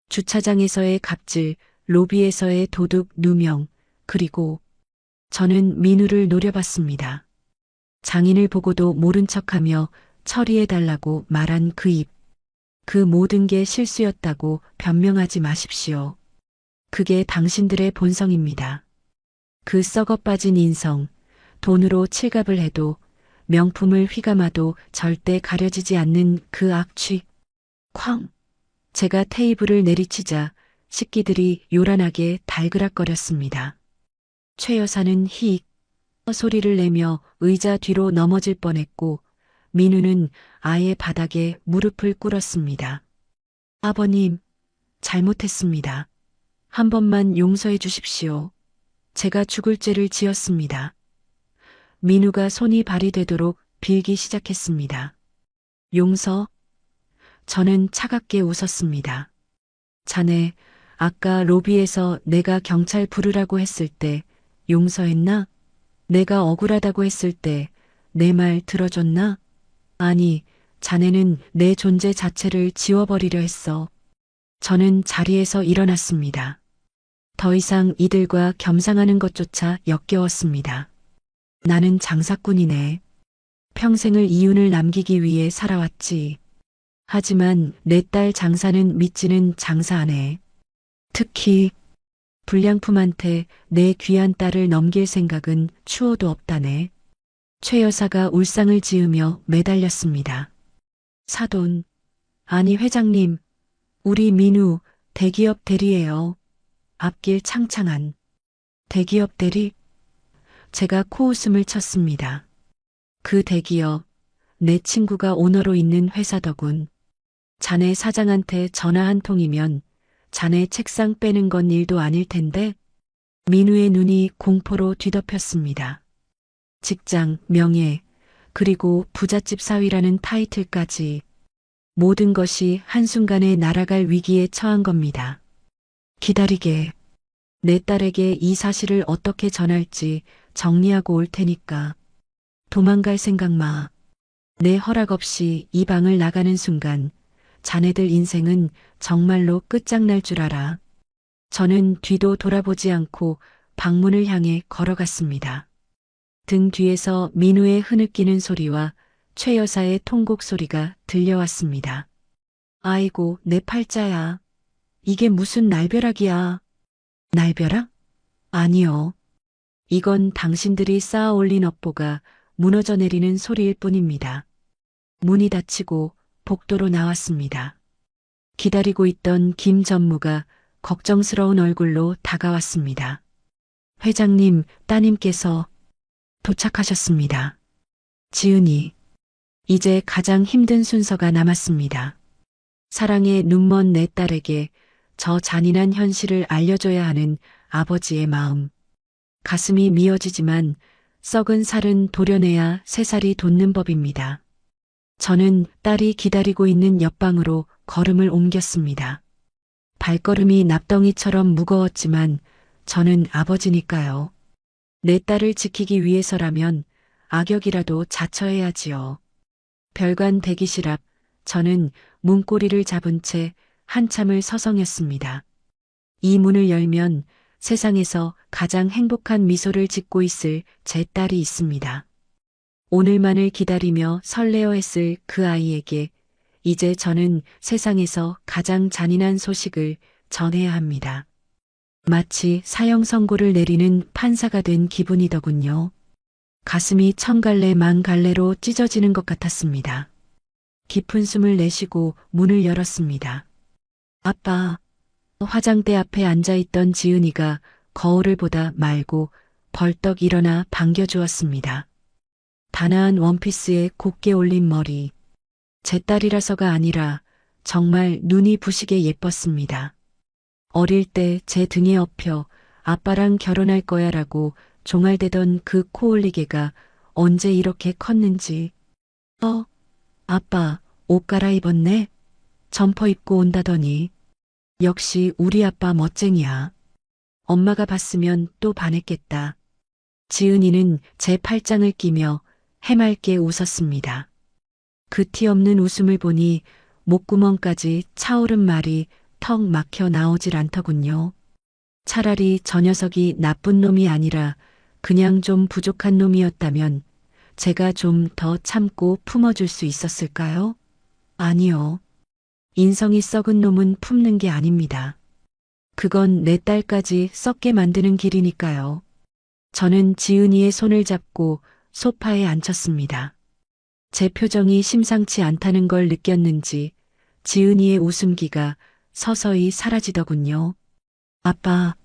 주차장에서의 갑질, 로비에서의 도둑 누명, 그리고 저는 민우를 노려봤습니다. 장인을 보고도 모른 척하며 처리해달라고 말한 그 입. 그 모든 게 실수였다고 변명하지 마십시오. 그게 당신들의 본성입니다. 그 썩어빠진 인성, 돈으로 칠갑을 해도 명품을 휘감아도 절대 가려지지 않는 그 악취. 쾅! 제가 테이블을 내리치자 식기들이 요란하게 달그락거렸습니다. 최 여사는 히익 소리를 내며 의자 뒤로 넘어질 뻔했고 민우는 아예 바닥에 무릎을 꿇었습니다. 아버님, 잘못했습니다. 한 번만 용서해 주십시오. 제가 죽을 죄를 지었습니다. 민우가 손이 발이 되도록 빌기 시작했습니다. 용서? 저는 차갑게 웃었습니다. 자네, 아까 로비에서 내가 경찰 부르라고 했을 때 용서했나? 내가 억울하다고 했을 때 내 말 들어줬나? 아니, 자네는 내 존재 자체를 지워버리려 했어. 저는 자리에서 일어났습니다. 더 이상 이들과 겸상하는 것조차 역겨웠습니다. 나는 장사꾼이네. 평생을 이윤을 남기기 위해 살아왔지. 하지만 내 딸 장사는 믿지는 장사 안 해. 특히 불량품한테 내 귀한 딸을 넘길 생각은 추호도 없다네. 최 여사가 울상을 지으며 매달렸습니다. 사돈, 아니 회장님, 우리 민우 대기업 대리예요. 앞길 창창한 대기업 대리? 제가 코웃음을 쳤습니다. 그 대기업, 내 친구가 오너로 있는 회사더군. 자네 사장한테 전화 한 통이면 자네 책상 빼는 건 일도 아닐 텐데. 민우의 눈이 공포로 뒤덮였습니다. 직장, 명예, 그리고 부잣집 사위라는 타이틀까지 모든 것이 한순간에 날아갈 위기에 처한 겁니다. 기다리게. 내 딸에게 이 사실을 어떻게 전할지 정리하고 올 테니까. 도망갈 생각 마. 내 허락 없이 이 방을 나가는 순간 자네들 인생은 정말로 끝장날 줄 알아. 저는 뒤도 돌아보지 않고 방문을 향해 걸어갔습니다. 등 뒤에서 민우의 흐느끼는 소리와 최 여사의 통곡 소리가 들려왔습니다. 아이고, 내 팔자야. 이게 무슨 날벼락이야. 날벼락? 아니요. 이건 당신들이 쌓아 올린 업보가 무너져 내리는 소리일 뿐입니다. 문이 닫히고 복도로 나왔습니다. 기다리고 있던 김 전무가 걱정스러운 얼굴로 다가왔습니다. 회장님, 따님께서 도착하셨습니다. 지은이, 이제 가장 힘든 순서가 남았습니다. 사랑에 눈먼 내 딸에게 저 잔인한 현실을 알려줘야 하는 아버지의 마음. 가슴이 미어지지만 썩은 살은 도려내야 새살이 돋는 법입니다. 저는 딸이 기다리고 있는 옆방으로 걸음을 옮겼습니다. 발걸음이 납덩이처럼 무거웠지만 저는 아버지니까요. 내 딸을 지키기 위해서라면 악역이라도 자처해야지요. 별관 대기실 앞 저는 문고리를 잡은 채 한참을 서성였습니다. 이 문을 열면 세상에서 가장 행복한 미소를 짓고 있을 제 딸이 있습니다. 오늘만을 기다리며 설레어했을 그 아이에게 이제 저는 세상에서 가장 잔인한 소식을 전해야 합니다. 마치 사형 선고를 내리는 판사가 된 기분이더군요. 가슴이 천갈래 만갈래로 찢어지는 것 같았습니다. 깊은 숨을 내쉬고 문을 열었습니다. 아빠, 화장대 앞에 앉아있던 지은이가 거울을 보다 말고 벌떡 일어나 반겨주었습니다. 단아한 원피스에 곱게 올린 머리. 제 딸이라서가 아니라 정말 눈이 부시게 예뻤습니다. 어릴 때 제 등에 엎여 아빠랑 결혼할 거야 라고 종알대던 그 코올리개가 언제 이렇게 컸는지. 아빠, 옷 갈아입었네? 점퍼 입고 온다더니. 역시 우리 아빠 멋쟁이야. 엄마가 봤으면 또 반했겠다. 지은이는 제 팔짱을 끼며 해맑게 웃었습니다. 그 티 없는 웃음을 보니 목구멍까지 차오른 말이 턱 막혀 나오질 않더군요. 차라리 저 녀석이 나쁜 놈이 아니라 그냥 좀 부족한 놈이었다면 제가 좀 더 참고 품어줄 수 있었을까요? 아니요. 인성이 썩은 놈은 품는 게 아닙니다. 그건 내 딸까지 썩게 만드는 길이니까요. 저는 지은이의 손을 잡고 소파에 앉혔습니다. 제 표정이 심상치 않다는 걸 느꼈는지 지은이의 웃음기가 서서히 사라지더군요. 아빠,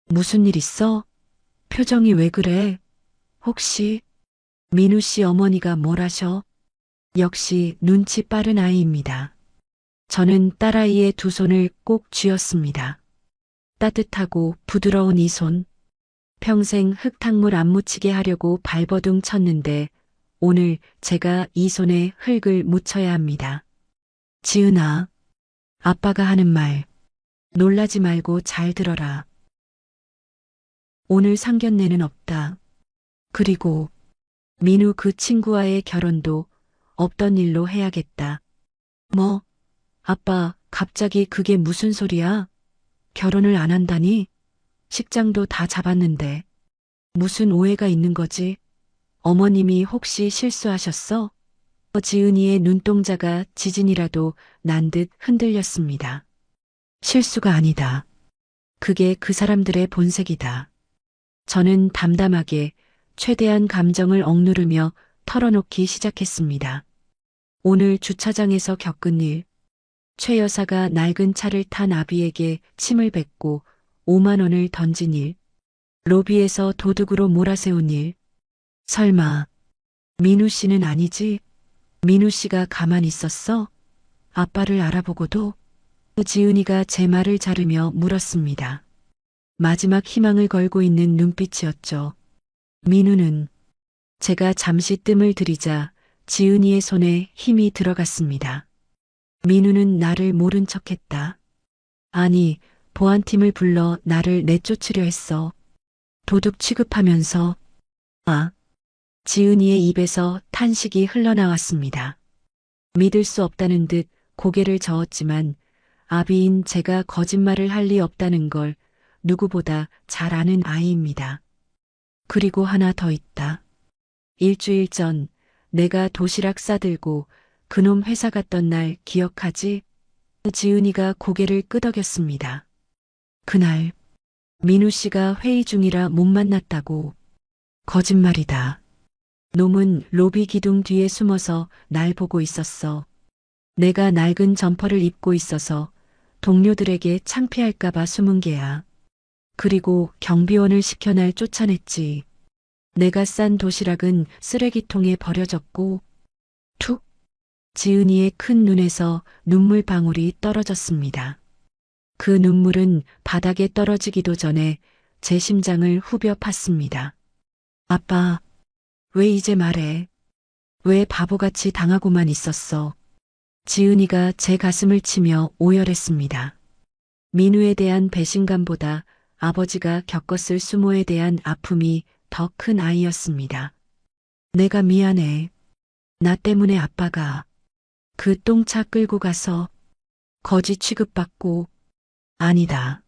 무슨 일 있어? 표정이 왜 그래? 혹시 민우 씨 어머니가 뭘 하셔? 역시 눈치 빠른 아이입니다. 저는 딸아이의 두 손을 꼭 쥐었습니다. 따뜻하고 부드러운 이 손. 평생 흙탕물 안 묻히게 하려고 발버둥 쳤는데 오늘 제가 이 손에 흙을 묻혀야 합니다. 지은아, 아빠가 하는 말 놀라지 말고 잘 들어라. 오늘 상견례는 없다. 그리고 민우 그 친구와의 결혼도 없던 일로 해야겠다. 뭐? 아빠, 갑자기 그게 무슨 소리야? 결혼을 안 한다니? 식장도 다 잡았는데. 무슨 오해가 있는 거지? 어머님이 혹시 실수하셨어? 지은이의 눈동자가 지진이라도 난 듯 흔들렸습니다. 실수가 아니다. 그게 그 사람들의 본색이다. 저는 담담하게 최대한 감정을 억누르며 털어놓기 시작했습니다. 오늘 주차장에서 겪은 일, 최 여사가 낡은 차를 탄 아비에게 침을 뱉고 5만 원을 던진 일, 로비에서 도둑으로 몰아세운 일. 설마 민우 씨는 아니지? 민우 씨가 가만히 있었어? 아빠를 알아보고도? 지은이가 제 말을 자르며 물었습니다. 마지막 희망을 걸고 있는 눈빛이었죠. 민우는. 제가 잠시 뜸을 들이자 지은이의 손에 힘이 들어갔습니다. 민우는 나를 모른 척했다. 아니, 보안팀을 불러 나를 내쫓으려 했어. 도둑 취급하면서. 지은이의 입에서 탄식이 흘러나왔습니다. 믿을 수 없다는 듯 고개를 저었지만 아비인 제가 거짓말을 할 리 없다는 걸 누구보다 잘 아는 아이입니다. 그리고 하나 더 있다. 일주일 전 내가 도시락 싸들고 그놈 회사 갔던 날 기억하지? 지은이가 고개를 끄덕였습니다. 그날 민우 씨가 회의 중이라 못 만났다고. 거짓말이다. 놈은 로비 기둥 뒤에 숨어서 날 보고 있었어. 내가 낡은 점퍼를 입고 있어서 동료들에게 창피할까봐 숨은 게야. 그리고 경비원을 시켜 날 쫓아냈지. 내가 싼 도시락은 쓰레기통에 버려졌고. 툭! 지은이의 큰 눈에서 눈물 방울이 떨어졌습니다. 그 눈물은 바닥에 떨어지기도 전에 제 심장을 후벼 팠습니다. 아빠, 왜 이제 말해? 왜 바보같이 당하고만 있었어? 지은이가 제 가슴을 치며 오열했습니다. 민우에 대한 배신감보다 아버지가 겪었을 수모에 대한 아픔이 더 큰 아이였습니다. 내가 미안해. 나 때문에 아빠가 그 똥차 끌고 가서 거지 취급받고. 아니다.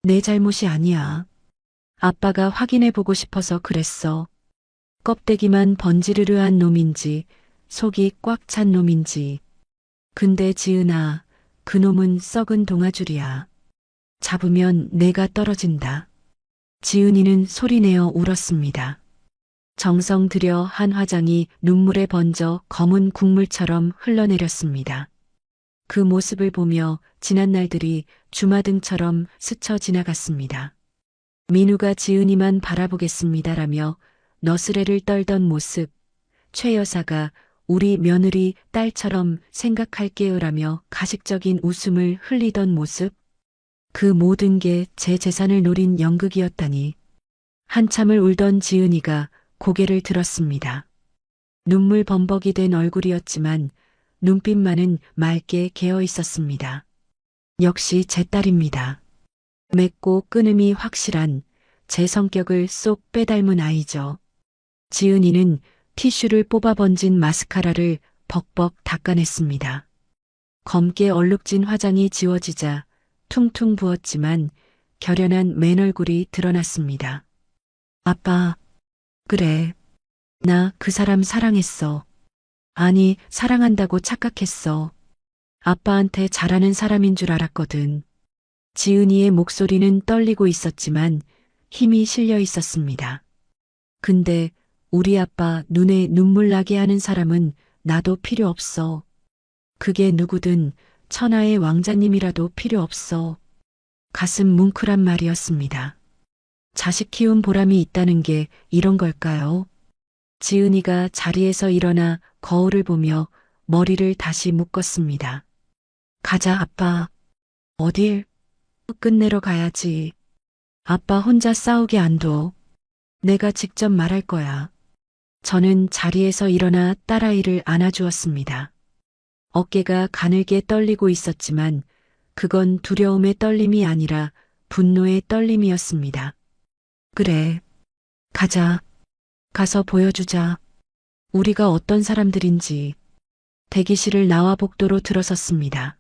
내 잘못이 아니야. 아빠가 확인해보고 싶어서 그랬어. 껍데기만 번지르르한 놈인지 속이 꽉 찬 놈인지. 근데 지은아, 그놈은 썩은 동아줄이야. 잡으면 내가 떨어진다. 지은이는 소리내어 울었습니다. 정성 들여 한 화장이 눈물에 번져 검은 국물처럼 흘러내렸습니다. 그 모습을 보며 지난 날들이 주마등처럼 스쳐 지나갔습니다. 민우가 지은이만 바라보겠습니다라며 너스레를 떨던 모습, 최 여사가 우리 며느리 딸처럼 생각할게요라며 가식적인 웃음을 흘리던 모습, 그 모든 게 제 재산을 노린 연극이었다니. 한참을 울던 지은이가 고개를 들었습니다. 눈물 범벅이 된 얼굴이었지만 눈빛만은 맑게 개어 있었습니다. 역시 제 딸입니다. 맺고 끊음이 확실한 제 성격을 쏙 빼닮은 아이죠. 지은이는 티슈를 뽑아 번진 마스카라를 벅벅 닦아냈습니다. 검게 얼룩진 화장이 지워지자 퉁퉁 부었지만 결연한 맨얼굴이 드러났습니다. 아빠, 그래. 나 그 사람 사랑했어. 아니, 사랑한다고 착각했어. 아빠한테 잘하는 사람인 줄 알았거든. 지은이의 목소리는 떨리고 있었지만 힘이 실려 있었습니다. 근데 우리 아빠 눈에 눈물 나게 하는 사람은 나도 필요 없어. 그게 누구든 천하의 왕자님이라도 필요 없어. 가슴 뭉클한 말이었습니다. 자식 키운 보람이 있다는 게 이런 걸까요? 지은이가 자리에서 일어나 거울을 보며 머리를 다시 묶었습니다. 가자, 아빠. 어딜? 끝내러 가야지. 아빠 혼자 싸우게 안 둬. 내가 직접 말할 거야. 저는 자리에서 일어나 딸아이를 안아주었습니다. 어깨가 가늘게 떨리고 있었지만 그건 두려움의 떨림이 아니라 분노의 떨림이었습니다. 그래. 가자. 가서 보여주자. 우리가 어떤 사람들인지. 대기실을 나와 복도로 들어섰습니다.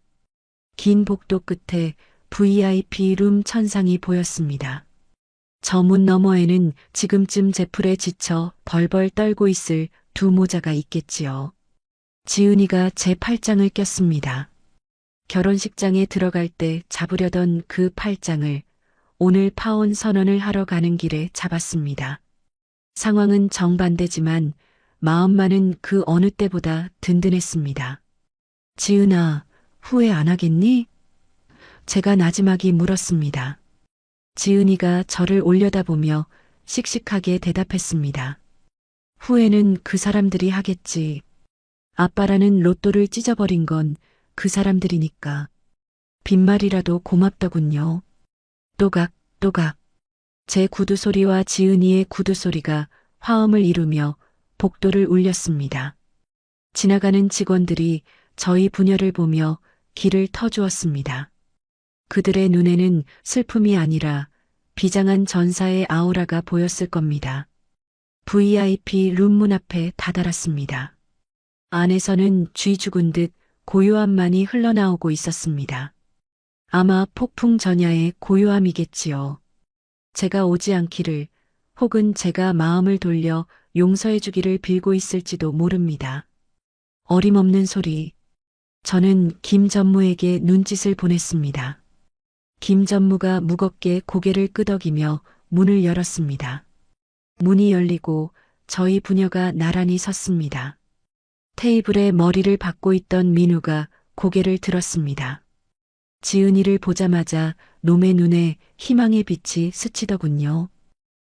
긴 복도 끝에 VIP 룸 천상이 보였습니다. 저 문 너머에는 지금쯤 제풀에 지쳐 벌벌 떨고 있을 두 모자가 있겠지요. 지은이가 제 팔짱을 꼈습니다. 결혼식장에 들어갈 때 잡으려던 그 팔짱을 오늘 파혼 선언을 하러 가는 길에 잡았습니다. 상황은 정반대지만 마음만은 그 어느 때보다 든든했습니다. 지은아, 후회 안 하겠니? 제가 나지막이 물었습니다. 지은이가 저를 올려다보며 씩씩하게 대답했습니다. 후회는 그 사람들이 하겠지. 아빠라는 로또를 찢어버린 건 그 사람들이니까. 빈말이라도 고맙더군요. 또각, 또각. 제 구두 소리와 지은이의 구두 소리가 화음을 이루며 복도를 울렸습니다. 지나가는 직원들이 저희 부녀를 보며 길을 터주었습니다. 그들의 눈에는 슬픔이 아니라 비장한 전사의 아우라가 보였을 겁니다. VIP 룸 문 앞에 다다랐습니다. 안에서는 쥐 죽은 듯 고요함만이 흘러나오고 있었습니다. 아마 폭풍 전야의 고요함이겠지요. 제가 오지 않기를 혹은 제가 마음을 돌려 용서해 주기를 빌고 있을지도 모릅니다. 어림없는 소리. 저는 김 전무에게 눈짓을 보냈습니다. 김 전무가 무겁게 고개를 끄덕이며 문을 열었습니다. 문이 열리고 저희 부녀가 나란히 섰습니다. 테이블에 머리를 박고 있던 민우가 고개를 들었습니다. 지은이를 보자마자 놈의 눈에 희망의 빛이 스치더군요.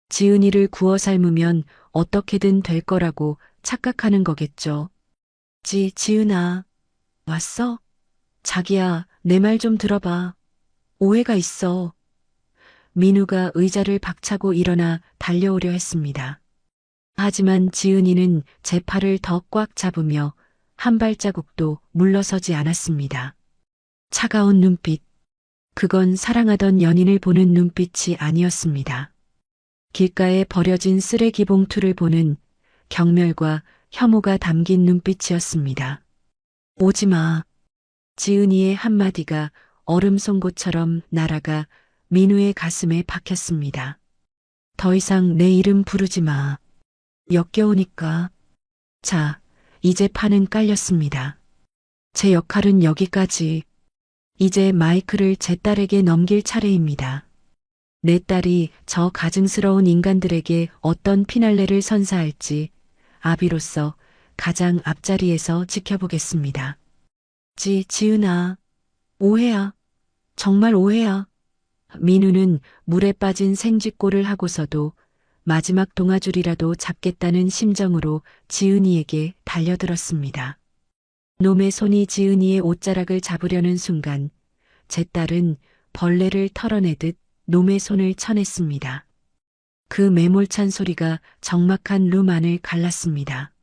지은이를 구워 삶으면 어떻게든 될 거라고 착각하는 거겠죠. 지은아, 왔어? 자기야, 내 말 좀 들어봐. 오해가 있어. 민우가 의자를 박차고 일어나 달려오려 했습니다. 하지만 지은이는 제 팔을 더 꽉 잡으며 한 발자국도 물러서지 않았습니다. 차가운 눈빛. 그건 사랑하던 연인을 보는 눈빛이 아니었습니다. 길가에 버려진 쓰레기 봉투를 보는 경멸과 혐오가 담긴 눈빛이었습니다. 오지 마. 지은이의 한마디가 얼음 송곳처럼 날아가 민우의 가슴에 박혔습니다. 더 이상 내 이름 부르지 마. 역겨우니까. 자, 이제 판은 깔렸습니다. 제 역할은 여기까지. 이제 마이크를 제 딸에게 넘길 차례입니다. 내 딸이 저 가증스러운 인간들에게 어떤 피날레를 선사할지 아비로서 가장 앞자리에서 지켜보겠습니다. 지은아, 오해야. 정말 오해야. 민우는 물에 빠진 생쥐꼴을 하고서도 마지막 동아줄이라도 잡겠다는 심정으로 지은이에게 달려들었습니다. 놈의 손이 지은이의 옷자락을 잡으려는 순간 제 딸은 벌레를 털어내듯 놈의 손을 쳐냈습니다. 그 매몰찬 소리가 적막한 룸 안을 갈랐습니다.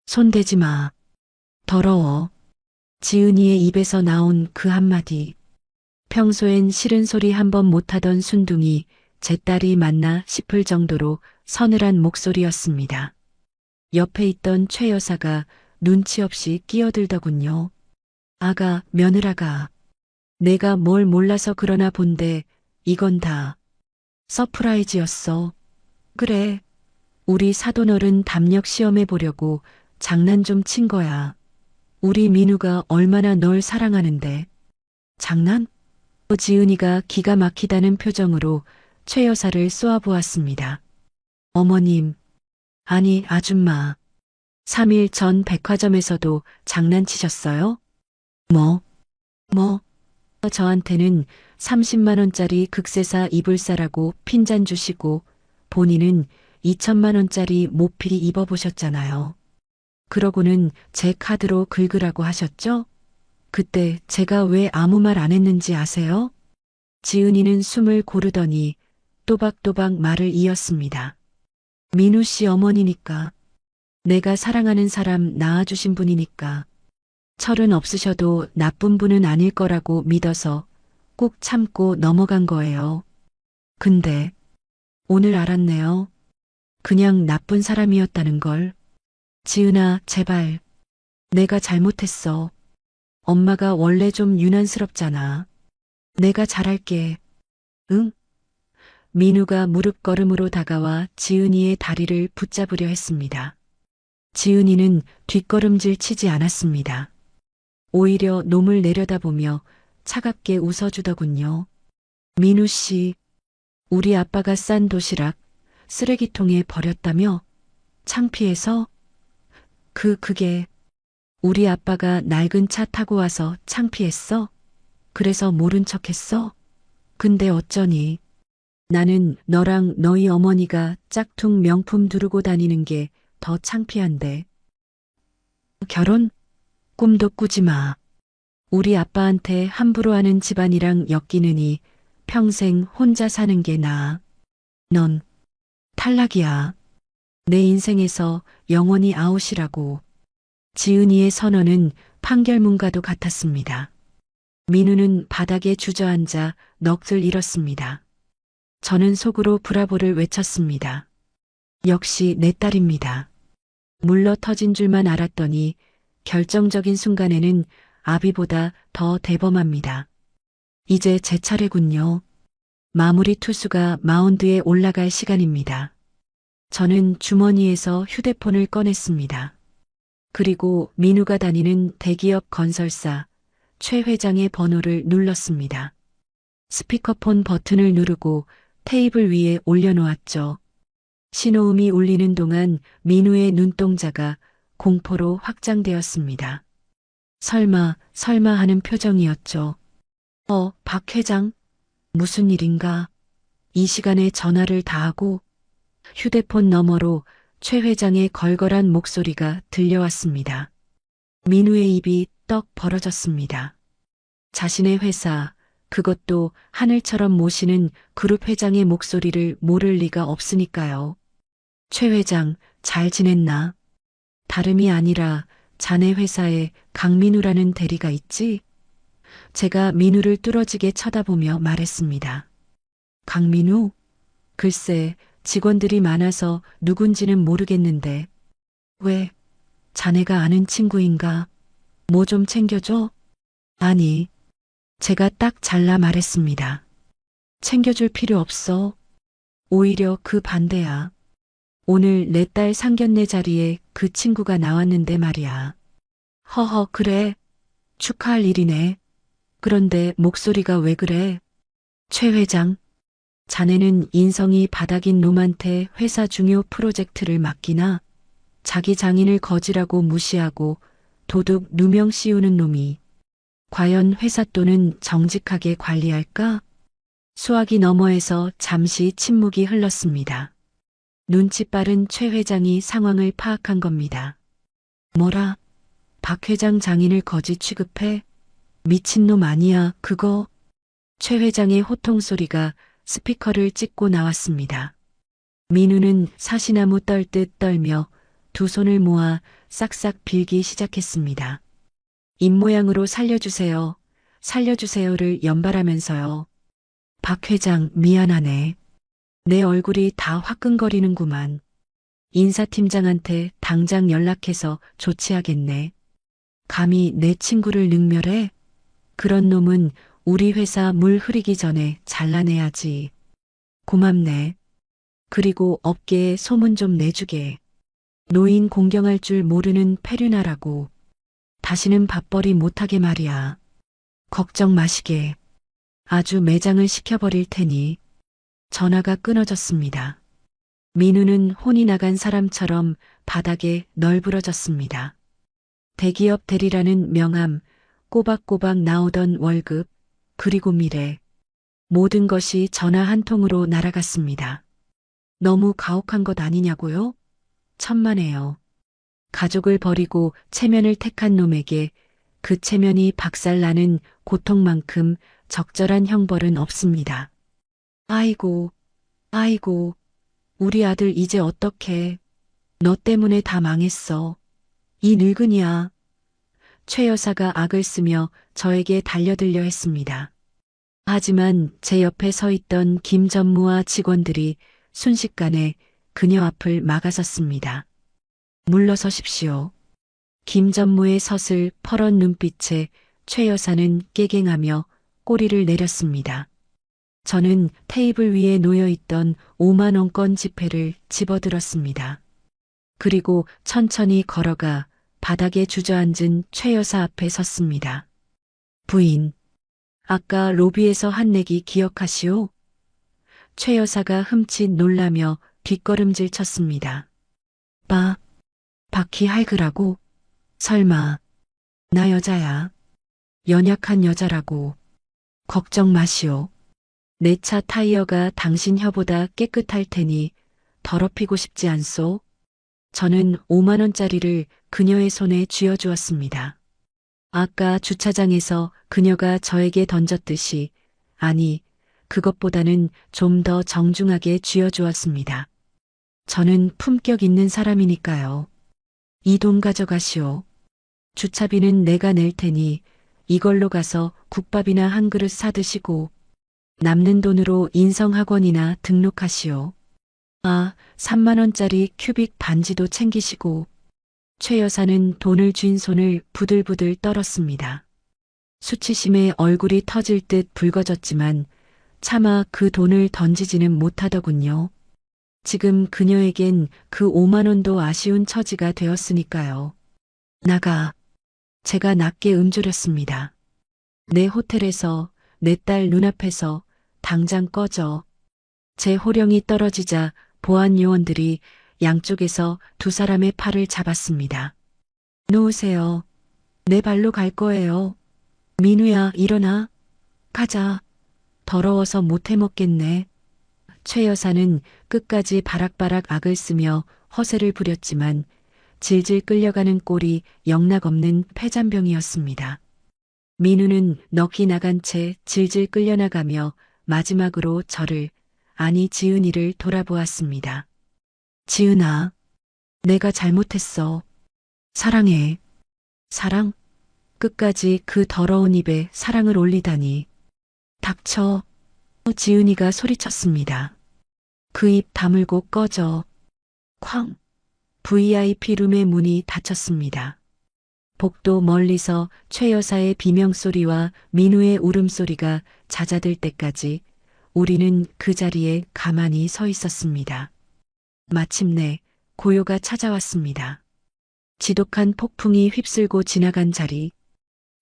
손대지 마. 더러워. 지은이의 입에서 나온 그 한마디. 평소엔 싫은 소리 한 번 못하던 순둥이 제 딸이 맞나 싶을 정도로 서늘한 목소리였습니다. 옆에 있던 최 여사가 눈치 없이 끼어들더군요. 아가, 며느라가. 내가 뭘 몰라서 그러나 본데 이건 다 서프라이즈였어. 그래. 우리 사돈어른 담력 시험해 보려고 장난 좀 친 거야. 우리 민우가 얼마나 널 사랑하는데. 장난? 지은이가 기가 막히다는 표정으로 최 여사를 쏘아보았습니다. 어머님, 아니 아줌마. 3일 전 백화점에서도 장난치셨어요? 뭐? 저한테는 30만 원짜리 극세사 이불사라고 핀잔 주시고 본인은 2천만 원짜리 모필이 입어보셨잖아요. 그러고는 제 카드로 긁으라고 하셨죠? 그때 제가 왜 아무 말 안 했는지 아세요? 지은이는 숨을 고르더니 또박또박 말을 이었습니다. 민우 씨 어머니니까. 내가 사랑하는 사람 낳아주신 분이니까. 철은 없으셔도 나쁜 분은 아닐 거라고 믿어서 꼭 참고 넘어간 거예요. 근데 오늘 알았네요. 그냥 나쁜 사람이었다는 걸. 지은아, 제발. 내가 잘못했어. 엄마가 원래 좀 유난스럽잖아. 내가 잘할게. 응? 민우가 무릎걸음으로 다가와 지은이의 다리를 붙잡으려 했습니다. 지은이는 뒷걸음질 치지 않았습니다. 오히려 놈을 내려다보며 차갑게 웃어주더군요. 민우 씨, 우리 아빠가 싼 도시락 쓰레기통에 버렸다며? 창피해서? 그게 우리 아빠가 낡은 차 타고 와서 창피했어? 그래서 모른 척했어? 근데 어쩌니? 나는 너랑 너희 어머니가 짝퉁 명품 두르고 다니는 게 더 창피한데. 결혼? 꿈도 꾸지 마. 우리 아빠한테 함부로 하는 집안이랑 엮이느니 평생 혼자 사는 게 나아. 넌 탈락이야. 내 인생에서 영원히 아웃이라고. 지은이의 선언은 판결문과도 같았습니다. 민우는 바닥에 주저앉아 넋을 잃었습니다. 저는 속으로 브라보를 외쳤습니다. 역시 내 딸입니다. 물러 터진 줄만 알았더니 결정적인 순간에는 아비보다 더 대범합니다. 이제 제 차례군요. 마무리 투수가 마운드에 올라갈 시간입니다. 저는 주머니에서 휴대폰을 꺼냈습니다. 그리고 민우가 다니는 대기업 건설사 최 회장의 번호를 눌렀습니다. 스피커폰 버튼을 누르고 테이블 위에 올려놓았죠. 신호음이 울리는 동안 민우의 눈동자가 공포로 확장되었습니다. 설마 하는 표정이었죠. 박 회장? 무슨 일인가? 이 시간에 전화를 다 하고 휴대폰 너머로 최 회장의 걸걸한 목소리가 들려왔습니다. 민우의 입이 떡 벌어졌습니다. 자신의 회사, 그것도 하늘처럼 모시는 그룹 회장의 목소리를 모를 리가 없으니까요. 최 회장, 잘 지냈나? 다름이 아니라 자네 회사에 강민우라는 대리가 있지? 제가 민우를 뚫어지게 쳐다보며 말했습니다. 강민우? 글쎄, 직원들이 많아서 누군지는 모르겠는데. 왜? 자네가 아는 친구인가? 뭐 좀 챙겨줘? 아니, 제가 딱 잘라 말했습니다. 챙겨줄 필요 없어. 오히려 그 반대야. 오늘 내 딸 상견례 자리에 그 친구가 나왔는데 말이야. 허허, 그래. 축하할 일이네. 그런데 목소리가 왜 그래? 최 회장, 자네는 인성이 바닥인 놈한테 회사 중요 프로젝트를 맡기나? 자기 장인을 거지라고 무시하고 도둑 누명 씌우는 놈이 과연 회사 돈은 정직하게 관리할까? 수화기 너머에서 잠시 침묵이 흘렀습니다. 눈치 빠른 최 회장이 상황을 파악한 겁니다. 뭐라? 박 회장 장인을 거지 취급해? 미친놈 아니야, 그거? 최 회장의 호통 소리가 스피커를 찍고 나왔습니다. 민우는 사시나무 떨듯 떨며 두 손을 모아 싹싹 빌기 시작했습니다. 입모양으로 살려주세요, 살려주세요를 연발하면서요. 박 회장 미안하네. 내 얼굴이 다 화끈거리는구만. 인사팀장한테 당장 연락해서 조치하겠네. 감히 내 친구를 능멸해? 그런 놈은 우리 회사 물 흐리기 전에 잘라내야지. 고맙네. 그리고 업계에 소문 좀 내주게. 노인 공경할 줄 모르는 페류나라고. 다시는 밥벌이 못하게 말이야. 걱정 마시게. 아주 매장을 시켜버릴 테니. 전화가 끊어졌습니다. 민우는 혼이 나간 사람처럼 바닥에 널브러졌습니다. 대기업 대리라는 명함, 꼬박꼬박 나오던 월급, 그리고 미래. 모든 것이 전화 한 통으로 날아갔습니다. 너무 가혹한 것 아니냐고요? 천만에요. 가족을 버리고 체면을 택한 놈에게 그 체면이 박살나는 고통만큼 적절한 형벌은 없습니다. 아이고, 아이고, 우리 아들 이제 어떡해. 너 때문에 다 망했어. 이 늙은이야. 최 여사가 악을 쓰며 저에게 달려들려 했습니다. 하지만 제 옆에 서 있던 김 전무와 직원들이 순식간에 그녀 앞을 막아섰습니다. 물러서십시오. 김 전무의 서슬 퍼런 눈빛에 최 여사는 깨갱하며 꼬리를 내렸습니다. 저는 테이블 위에 놓여있던 5만 원권 지폐를 집어들었습니다. 그리고 천천히 걸어가 바닥에 주저앉은 최 여사 앞에 섰습니다. 부인, 아까 로비에서 한 내기 기억하시오? 최 여사가 흠칫 놀라며 뒷걸음질 쳤습니다. 바퀴 할그라고? 설마, 나 여자야. 연약한 여자라고. 걱정 마시오. 내 차 타이어가 당신 혀보다 깨끗할 테니 더럽히고 싶지 않소? 저는 5만 원짜리를 그녀의 손에 쥐어주었습니다. 아까 주차장에서 그녀가 저에게 던졌듯이, 아니, 그것보다는 좀 더 정중하게 쥐어주었습니다. 저는 품격 있는 사람이니까요. 이 돈 가져가시오. 주차비는 내가 낼 테니 이걸로 가서 국밥이나 한 그릇 사드시고 남는 돈으로 인성학원이나 등록하시오. 3만 원짜리 큐빅 반지도 챙기시고. 최 여사는 돈을 쥔 손을 부들부들 떨었습니다. 수치심에 얼굴이 터질 듯 붉어졌지만 차마 그 돈을 던지지는 못하더군요. 지금 그녀에겐 그 5만 원도 아쉬운 처지가 되었으니까요. 나가. 제가 낮게 음조렸습니다. 내 호텔에서, 내 딸 눈앞에서 당장 꺼져. 제 호령이 떨어지자 보안 요원들이 양쪽에서 두 사람의 팔을 잡았습니다. 놓으세요. 내 발로 갈 거예요. 민우야, 일어나. 가자. 더러워서 못 해먹겠네. 최 여사는 끝까지 바락바락 악을 쓰며 허세를 부렸지만 질질 끌려가는 꼴이 영락없는 폐잔병이었습니다. 민우는 넋이 나간 채 질질 끌려나가며 마지막으로 저를, 아니 지은이를 돌아보았습니다. 지은아, 내가 잘못했어. 사랑해. 사랑? 끝까지 그 더러운 입에 사랑을 올리다니. 닥쳐. 지은이가 소리쳤습니다. 그 입 다물고 꺼져. 쾅. VIP 룸의 문이 닫혔습니다. 복도 멀리서 최 여사의 비명소리와 민우의 울음소리가 잦아들 때까지 우리는 그 자리에 가만히 서 있었습니다. 마침내 고요가 찾아왔습니다. 지독한 폭풍이 휩쓸고 지나간 자리.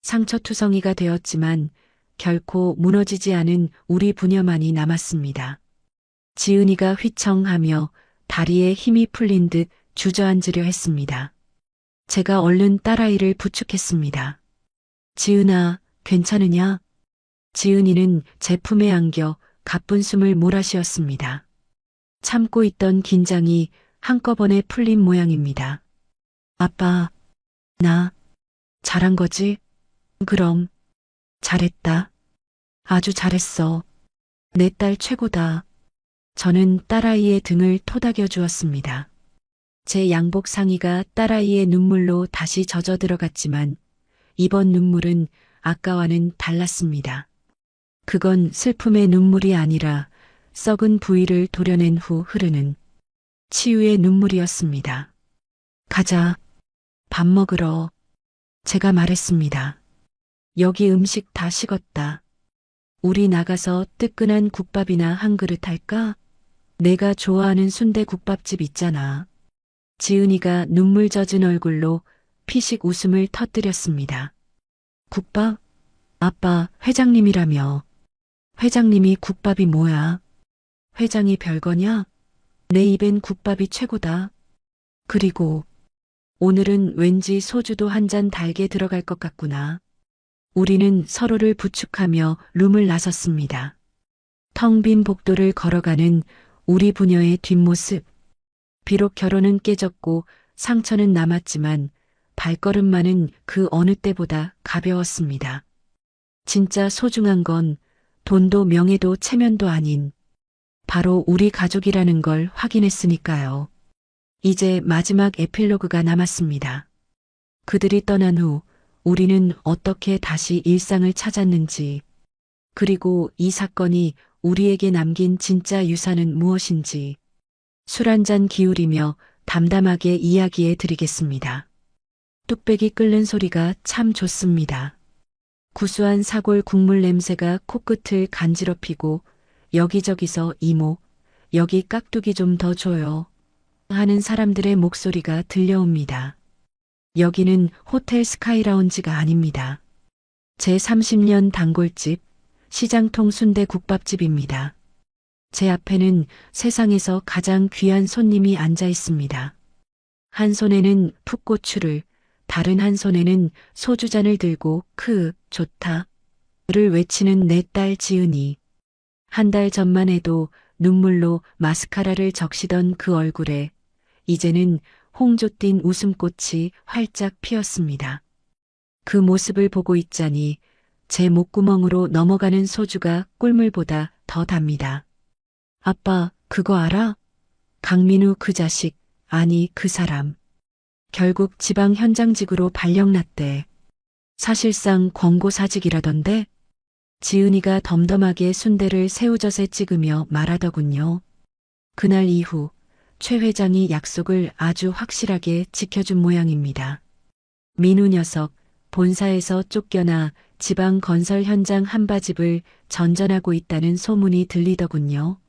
상처투성이가 되었지만 결코 무너지지 않은 우리 부녀만이 남았습니다. 지은이가 휘청하며 다리에 힘이 풀린 듯 주저앉으려 했습니다. 제가 얼른 딸아이를 부축했습니다. 지은아, 괜찮으냐? 지은이는 제 품에 안겨 가쁜 숨을 몰아쉬었습니다. 참고 있던 긴장이 한꺼번에 풀린 모양입니다. 아빠, 나 잘한 거지? 그럼 잘했다. 아주 잘했어. 내 딸 최고다. 저는 딸아이의 등을 토닥여 주었습니다. 제 양복 상의가 딸아이의 눈물로 다시 젖어 들어갔지만 이번 눈물은 아까와는 달랐습니다. 그건 슬픔의 눈물이 아니라 썩은 부위를 도려낸 후 흐르는 치유의 눈물이었습니다. 가자. 밥 먹으러. 제가 말했습니다. 여기 음식 다 식었다. 우리 나가서 뜨끈한 국밥이나 한 그릇 할까? 내가 좋아하는 순대국밥집 있잖아. 지은이가 눈물 젖은 얼굴로 피식 웃음을 터뜨렸습니다. 국밥? 아빠, 회장님이라며. 회장님이 국밥이 뭐야? 회장이 별거냐? 내 입엔 국밥이 최고다. 그리고 오늘은 왠지 소주도 한 잔 달게 들어갈 것 같구나. 우리는 서로를 부축하며 룸을 나섰습니다. 텅 빈 복도를 걸어가는 우리 부녀의 뒷모습. 비록 결혼은 깨졌고 상처는 남았지만 발걸음만은 그 어느 때보다 가벼웠습니다. 진짜 소중한 건 돈도 명예도 체면도 아닌 바로 우리 가족이라는 걸 확인했으니까요. 이제 마지막 에필로그가 남았습니다. 그들이 떠난 후 우리는 어떻게 다시 일상을 찾았는지, 그리고 이 사건이 우리에게 남긴 진짜 유산은 무엇인지 술 한 잔 기울이며 담담하게 이야기해 드리겠습니다. 뚝배기 끓는 소리가 참 좋습니다. 구수한 사골 국물 냄새가 코끝을 간지럽히고 여기저기서 이모, 여기 깍두기 좀 더 줘요 하는 사람들의 목소리가 들려옵니다. 여기는 호텔 스카이라운지가 아닙니다. 제30년 단골집, 시장통 순대국밥집입니다. 제 앞에는 세상에서 가장 귀한 손님이 앉아 있습니다. 한 손에는 풋고추를, 다른 한 손에는 소주잔을 들고 좋다를 외치는 내 딸 지은이. 한 달 전만 해도 눈물로 마스카라를 적시던 그 얼굴에 이제는 홍조 띤 웃음꽃이 활짝 피었습니다. 그 모습을 보고 있자니 제 목구멍으로 넘어가는 소주가 꿀물보다 더 답니다. 아빠, 그거 알아? 강민우 그 자식, 아니 그 사람. 결국 지방 현장직으로 발령났대. 사실상 권고사직이라던데? 지은이가 덤덤하게 순대를 새우젓에 찍으며 말하더군요. 그날 이후 최 회장이 약속을 아주 확실하게 지켜준 모양입니다. 민우 녀석, 본사에서 쫓겨나 지방 건설 현장 한바집을 전전하고 있다는 소문이 들리더군요.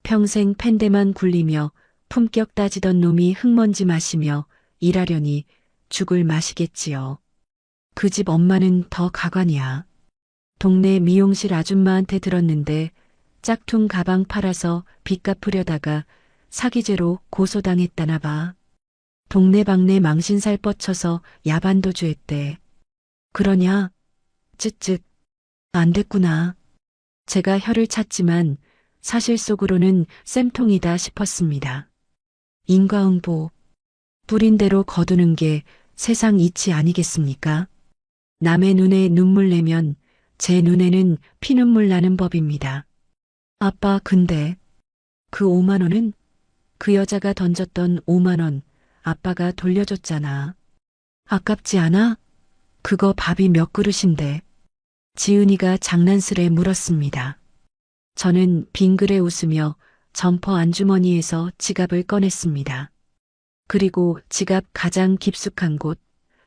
평생 팬대만 굴리며 품격 따지던 놈이 흙먼지 마시며 일하려니 죽을 마시겠지요. 그 집 엄마는 더 가관이야. 동네 미용실 아줌마한테 들었는데 짝퉁 가방 팔아서 빚 갚으려다가 사기죄로 고소당했다나 봐. 동네방네 망신살 뻗쳐서 야반도주 했대. 그러냐? 쯧쯧. 안 됐구나. 제가 혀를 찼지만 사실 속으로는 쌤통이다 싶었습니다. 인과응보. 뿌린 대로 거두는 게 세상 이치 아니겠습니까? 남의 눈에 눈물 내면 제 눈에는 피눈물 나는 법입니다. 아빠, 근데 그 5만 원은? 그 여자가 던졌던 5만 원 아빠가 돌려줬잖아. 아깝지 않아? 그거 밥이 몇 그릇인데. 지은이가 장난스레 물었습니다. 저는 빙그레 웃으며 점퍼 안주머니에서 지갑을 꺼냈습니다. 그리고 지갑 가장 깊숙한 곳,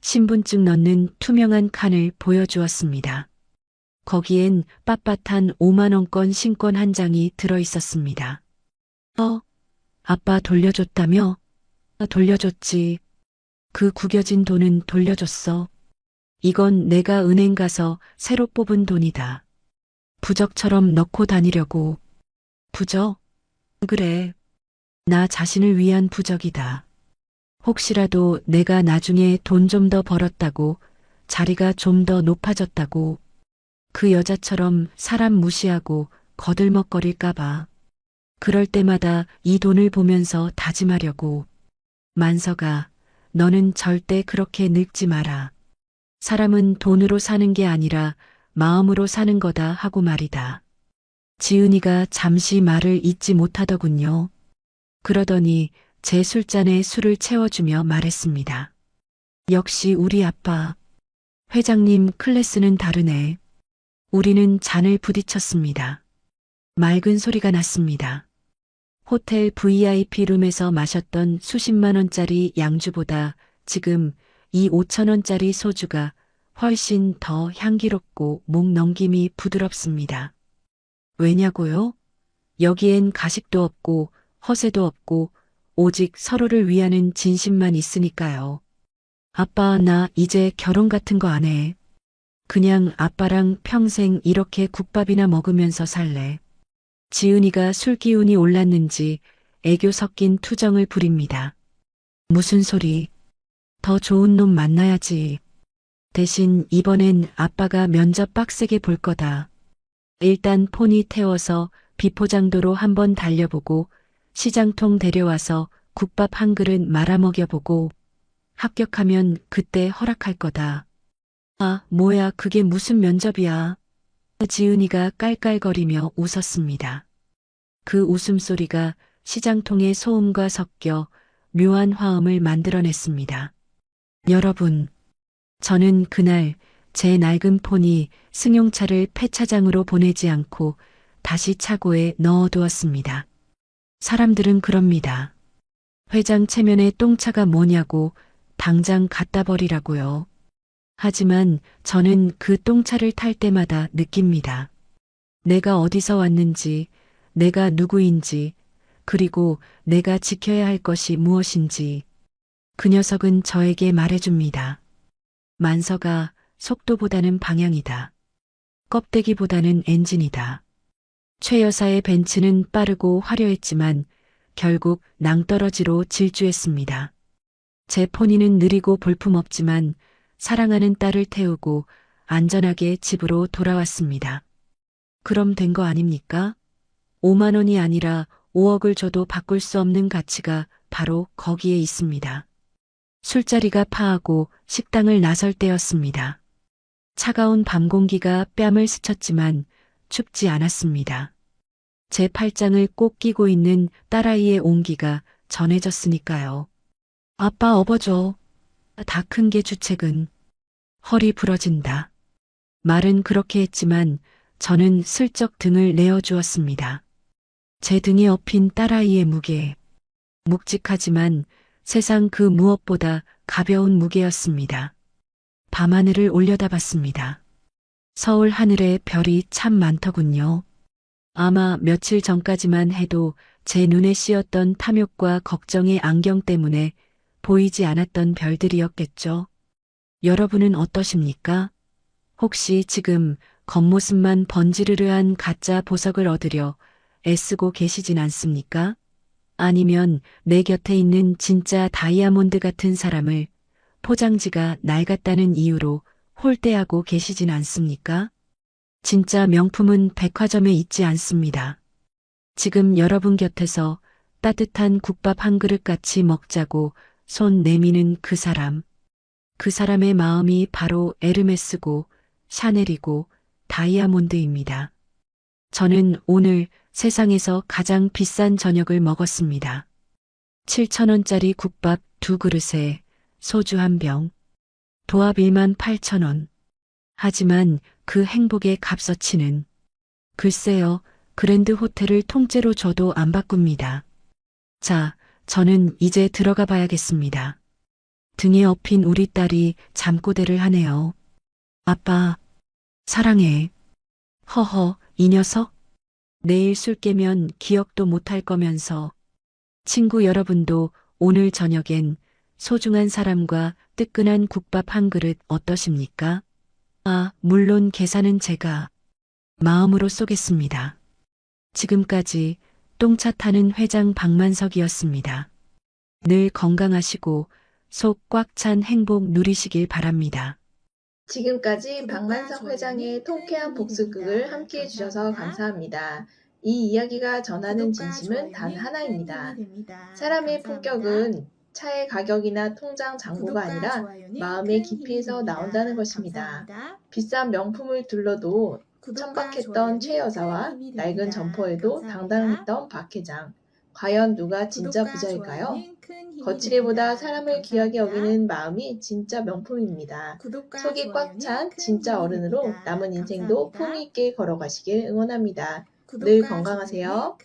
신분증 넣는 투명한 칸을 보여주었습니다. 거기엔 빳빳한 5만 원권 신권 한 장이 들어 있었습니다. 아빠 돌려줬다며? 돌려줬지. 그 구겨진 돈은 돌려줬어. 이건 내가 은행 가서 새로 뽑은 돈이다. 부적처럼 넣고 다니려고. 부적? 그래. 나 자신을 위한 부적이다. 혹시라도 내가 나중에 돈 좀 더 벌었다고, 자리가 좀 더 높아졌다고, 그 여자처럼 사람 무시하고 거들먹거릴까봐. 그럴 때마다 이 돈을 보면서 다짐하려고. 만서가, 너는 절대 그렇게 늙지 마라. 사람은 돈으로 사는 게 아니라 마음으로 사는 거다 하고 말이다. 지은이가 잠시 말을 잇지 못하더군요. 그러더니 제 술잔에 술을 채워주며 말했습니다. 역시 우리 아빠. 회장님 클래스는 다르네. 우리는 잔을 부딪혔습니다. 맑은 소리가 났습니다. 호텔 VIP 룸에서 마셨던 수십만 원짜리 양주보다 지금 이 5천 원짜리 소주가 훨씬 더 향기롭고 목 넘김이 부드럽습니다. 왜냐고요? 여기엔 가식도 없고 허세도 없고 오직 서로를 위하는 진심만 있으니까요. 아빠, 나 이제 결혼 같은 거 안 해. 그냥 아빠랑 평생 이렇게 국밥이나 먹으면서 살래. 지은이가 술 기운이 올랐는지 애교 섞인 투정을 부립니다. 무슨 소리? 더 좋은 놈 만나야지. 대신 이번엔 아빠가 면접 빡세게 볼 거다. 일단 포니 태워서 비포장도로 한번 달려보고 시장통 데려와서 국밥 한 그릇 말아먹여보고 합격하면 그때 허락할 거다. 아, 뭐야, 그게 무슨 면접이야. 지은이가 깔깔거리며 웃었습니다. 그 웃음소리가 시장통의 소음과 섞여 묘한 화음을 만들어냈습니다. 여러분, 저는 그날 제 낡은 폰이 승용차를 폐차장으로 보내지 않고 다시 차고에 넣어두었습니다. 사람들은 그럽니다. 회장 체면에 똥차가 뭐냐고 당장 갖다 버리라고요. 하지만 저는 그 똥차를 탈 때마다 느낍니다. 내가 어디서 왔는지, 내가 누구인지, 그리고 내가 지켜야 할 것이 무엇인지 그 녀석은 저에게 말해줍니다. 만서가 속도보다는 방향이다. 껍데기보다는 엔진이다. 최 여사의 벤츠는 빠르고 화려했지만 결국 낭떠러지로 질주했습니다. 제 포니는 느리고 볼품없지만 사랑하는 딸을 태우고 안전하게 집으로 돌아왔습니다. 그럼 된 거 아닙니까? 5만 원이 아니라 5억을 줘도 바꿀 수 없는 가치가 바로 거기에 있습니다. 술자리가 파하고 식당을 나설 때였습니다. 차가운 밤 공기가 뺨을 스쳤지만 춥지 않았습니다. 제 팔짱을 꼭 끼고 있는 딸아이의 온기가 전해졌으니까요. 아빠 업어줘. 다 큰 게 주책은. 허리 부러진다. 말은 그렇게 했지만 저는 슬쩍 등을 내어주었습니다. 제 등에 엎인 딸아이의 무게. 묵직하지만 세상 그 무엇보다 가벼운 무게였습니다. 밤하늘을 올려다봤습니다. 서울 하늘에 별이 참 많더군요. 아마 며칠 전까지만 해도 제 눈에 씌었던 탐욕과 걱정의 안경 때문에 보이지 않았던 별들이었겠죠. 여러분은 어떠십니까? 혹시 지금 겉모습만 번지르르한 가짜 보석을 얻으려 애쓰고 계시진 않습니까? 아니면 내 곁에 있는 진짜 다이아몬드 같은 사람을 포장지가 낡았다는 이유로 홀대하고 계시진 않습니까? 진짜 명품은 백화점에 있지 않습니다. 지금 여러분 곁에서 따뜻한 국밥 한 그릇 같이 먹자고 손 내미는 그 사람. 그 사람의 마음이 바로 에르메스고 샤넬이고 다이아몬드입니다. 저는 오늘 세상에서 가장 비싼 저녁을 먹었습니다. 7천 원짜리 국밥 2그릇에 소주 한 병. 도합 1만 8천 원. 하지만 그 행복의 값어치는 글쎄요, 그랜드 호텔을 통째로 줘도 안 바꿉니다. 자, 저는 이제 들어가 봐야겠습니다. 등에 엎인 우리 딸이 잠꼬대를 하네요. 아빠, 사랑해. 허허, 이 녀석? 내일 술 깨면 기억도 못할 거면서. 친구 여러분도 오늘 저녁엔 소중한 사람과 뜨끈한 국밥 한 그릇 어떠십니까? 아, 물론 계산은 제가. 마음으로 쏘겠습니다. 지금까지 똥차 타는 회장 박만석이었습니다. 늘 건강하시고 속 꽉 찬 행복 누리시길 바랍니다. 지금까지 박만석 회장의 통쾌한 복수극을 함께 해주셔서 감사합니다. 이 이야기가 전하는 진심은 단 하나입니다. 사람의 품격은 차의 가격이나 통장 잔고가 아니라 마음의 깊이에서 나온다는 것입니다. 비싼 명품을 둘러도 천박했던 최 여사와 낡은 점퍼에도 당당했던 박 회장. 과연 누가 진짜 부자일까요? 거칠이보다 사람을 귀하게 여기는 마음이 진짜 명품입니다. 속이 꽉 찬 진짜 어른으로 남은 인생도 품위 있게 걸어가시길 응원합니다. 늘 건강하세요.